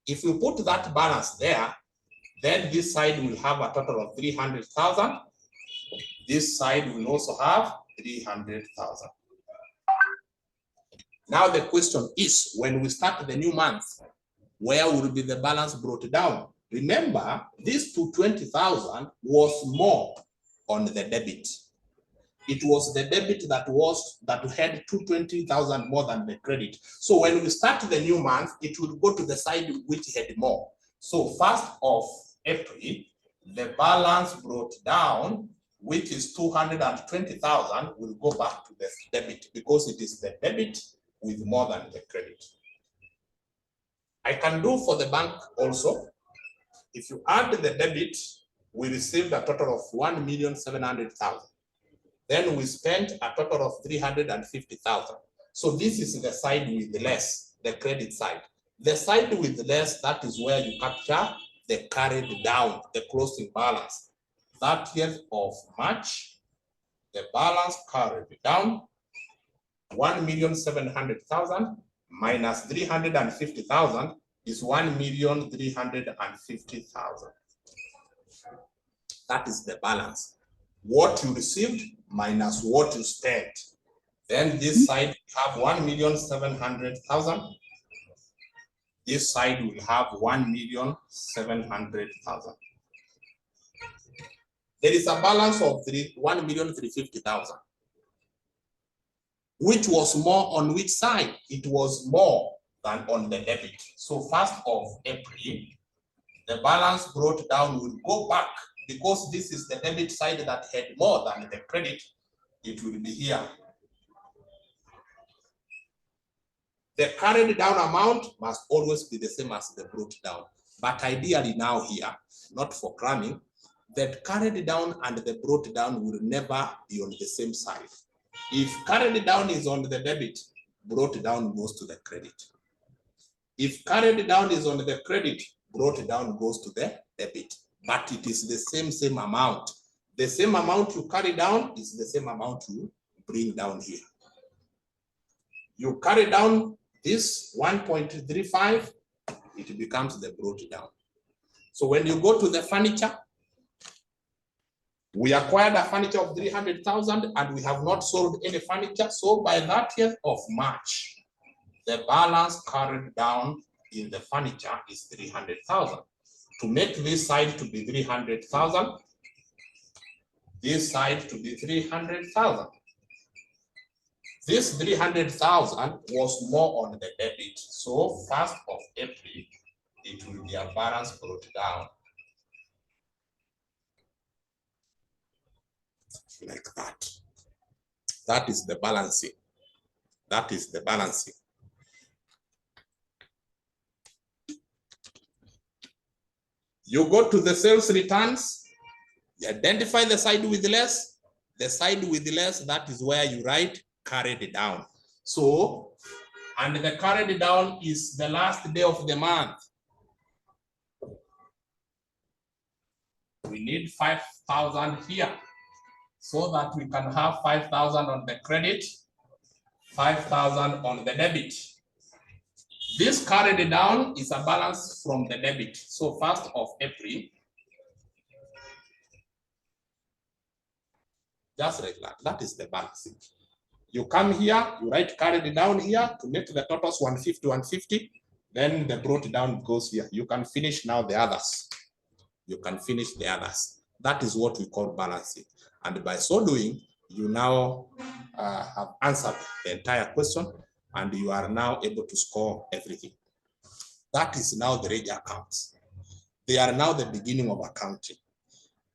If you put that balance there, then this side will have a total of 300,000. This side will also have 300,000. Now the question is, when we start the new month, where will be the balance brought down? Remember, this 220,000 was more on the debit. It was the debit that had 220,000 more than the credit. So when we start the new month, it will go to the side which had more. So 1st of April, the balance brought down, which is 220,000, will go back to the debit because it is the debit with more than the credit. I can do for the bank also. If you add the debit, we received a total of 1,700,000. Then we spent a total of 350,000. So this is the side with less, the credit side. The side with less, that is where you capture the carried down, the closing balance. 30th of March, the balance carried down 1,700,000 minus 350,000 is 1,350,000. That is the balance. What you received minus what you spent. Then this side will have 1,700,000. This side will have 1,700,000. There is a balance of 1,350,000. Which was more on which side? It was more than on the debit. So 1st of April, the balance brought down will go back because this is the debit side that had more than the credit. It will be here. The carried down amount must always be the same as the brought down. But ideally now here, not for cramming, that carried down and the brought down will never be on the same side. If carried down is on the debit, brought down goes to the credit. If carried down is on the credit, brought down goes to the debit. But it is the same amount. The same amount you carry down is the same amount you bring down here. You carry down this 1.35, it becomes the brought down. So when you go to the furniture, we acquired a furniture of 300,000 and we have not sold any furniture. So by 30th of March, the balance carried down in the furniture is 300,000. To make this side to be 300,000, this side to be 300,000. This 300,000 was more on the debit. So 1st of April, it will be a balance brought down. Like that. That is the balancing. That is the balancing. You go to the sales returns, you identify the side with less. The side with less, that is where you write carried down. So, and the carried down is the last day of the month. We need 5,000 here, so that we can have 5,000 on the credit, 5,000 on the debit. This carried down is a balance from the debit. So 1st of April, just like that, that is the balancing. You come here, you write carried down here to make the totals 150, 150. Then the brought down goes here. You can finish now the others. You can finish the others. That is what we call balancing. And by so doing, you now have answered the entire question and you are now able to score everything. That is now the ledger accounts. They are now the beginning of accounting.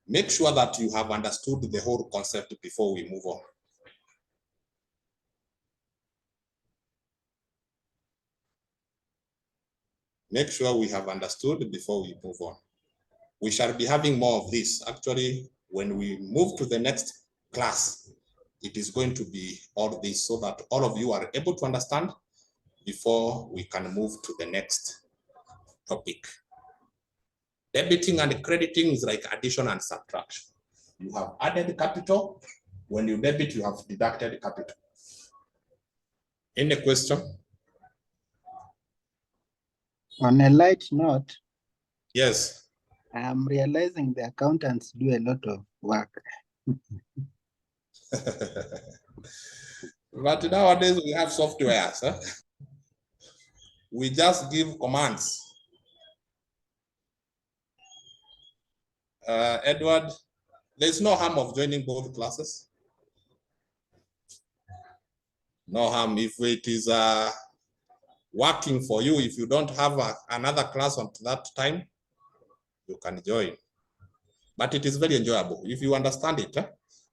Make sure that you have understood the whole concept before we move on. Make sure we have understood before we move on. We shall be having more of this. Actually, when we move to the next class, it is going to be all this so that all of you are able to understand before we can move to the next topic. Debiting and crediting is like addition and subtraction. You have added capital. When you debit, you have deducted capital. Any question? On a light note. Yes. I'm realizing the accountants do a lot of work. But nowadays we have softwares. Huh? We just give commands. Edward, there's no harm of joining both classes. No harm if it is working for you. If you don't have another class at that time, you can join. But it is very enjoyable if you understand it.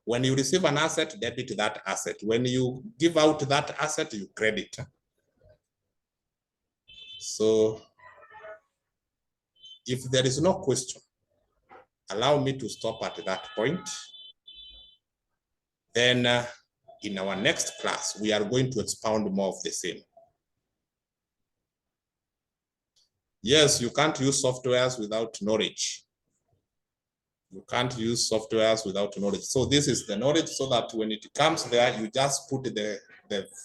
When you receive an asset, debit that asset. When you give out that asset, you credit. So if there is no question, allow me to stop at that point. Then in our next class, we are going to expound more of the same. Yes, you can't use softwares without knowledge. You can't use softwares without knowledge. So this is the knowledge so that when it comes there, you just put the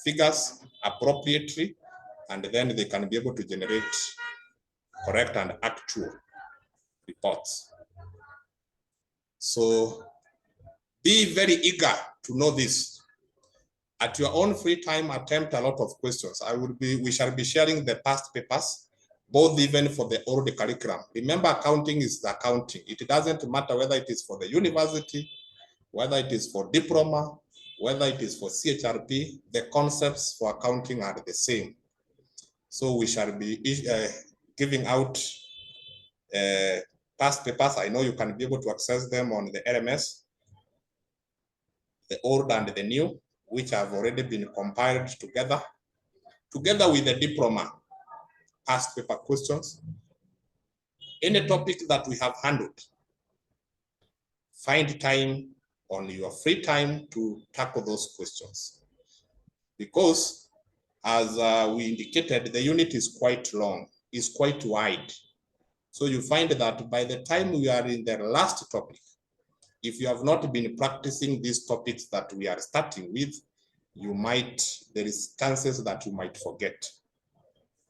figures appropriately, and then they can be able to generate correct and actual reports. So be very eager to know this. At your own free time, attempt a lot of questions. We shall be sharing the past papers, both even for the old curriculum. Remember, accounting is the accounting. It doesn't matter whether it is for the university, whether it is for diploma, whether it is for CHRP, the concepts for accounting are the same. So we shall be giving out past papers. I know you can be able to access them on the LMS, the old and the new, which have already been compiled together with the diploma past paper questions. Any topic that we have handled, find time on your free time to tackle those questions. Because as we indicated, the unit is quite long, is quite wide. So you find that by the time we are in the last topic, if you have not been practicing these topics that we are starting with, there is chances that you might forget.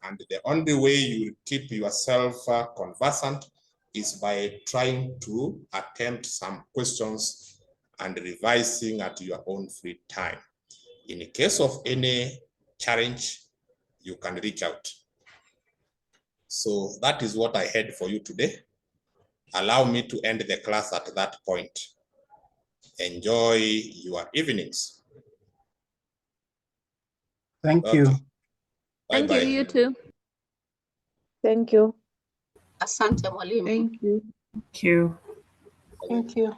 And the only way you keep yourself conversant is by trying to attempt some questions and revising at your own free time. In case of any challenge, you can reach out. So that is what I had for you today. Allow me to end the class at that point. Enjoy your evenings. Thank you. Thank Bye-bye. you, you too. Thank you. Asante mwalimu. Thank you. Thank you. Thank you.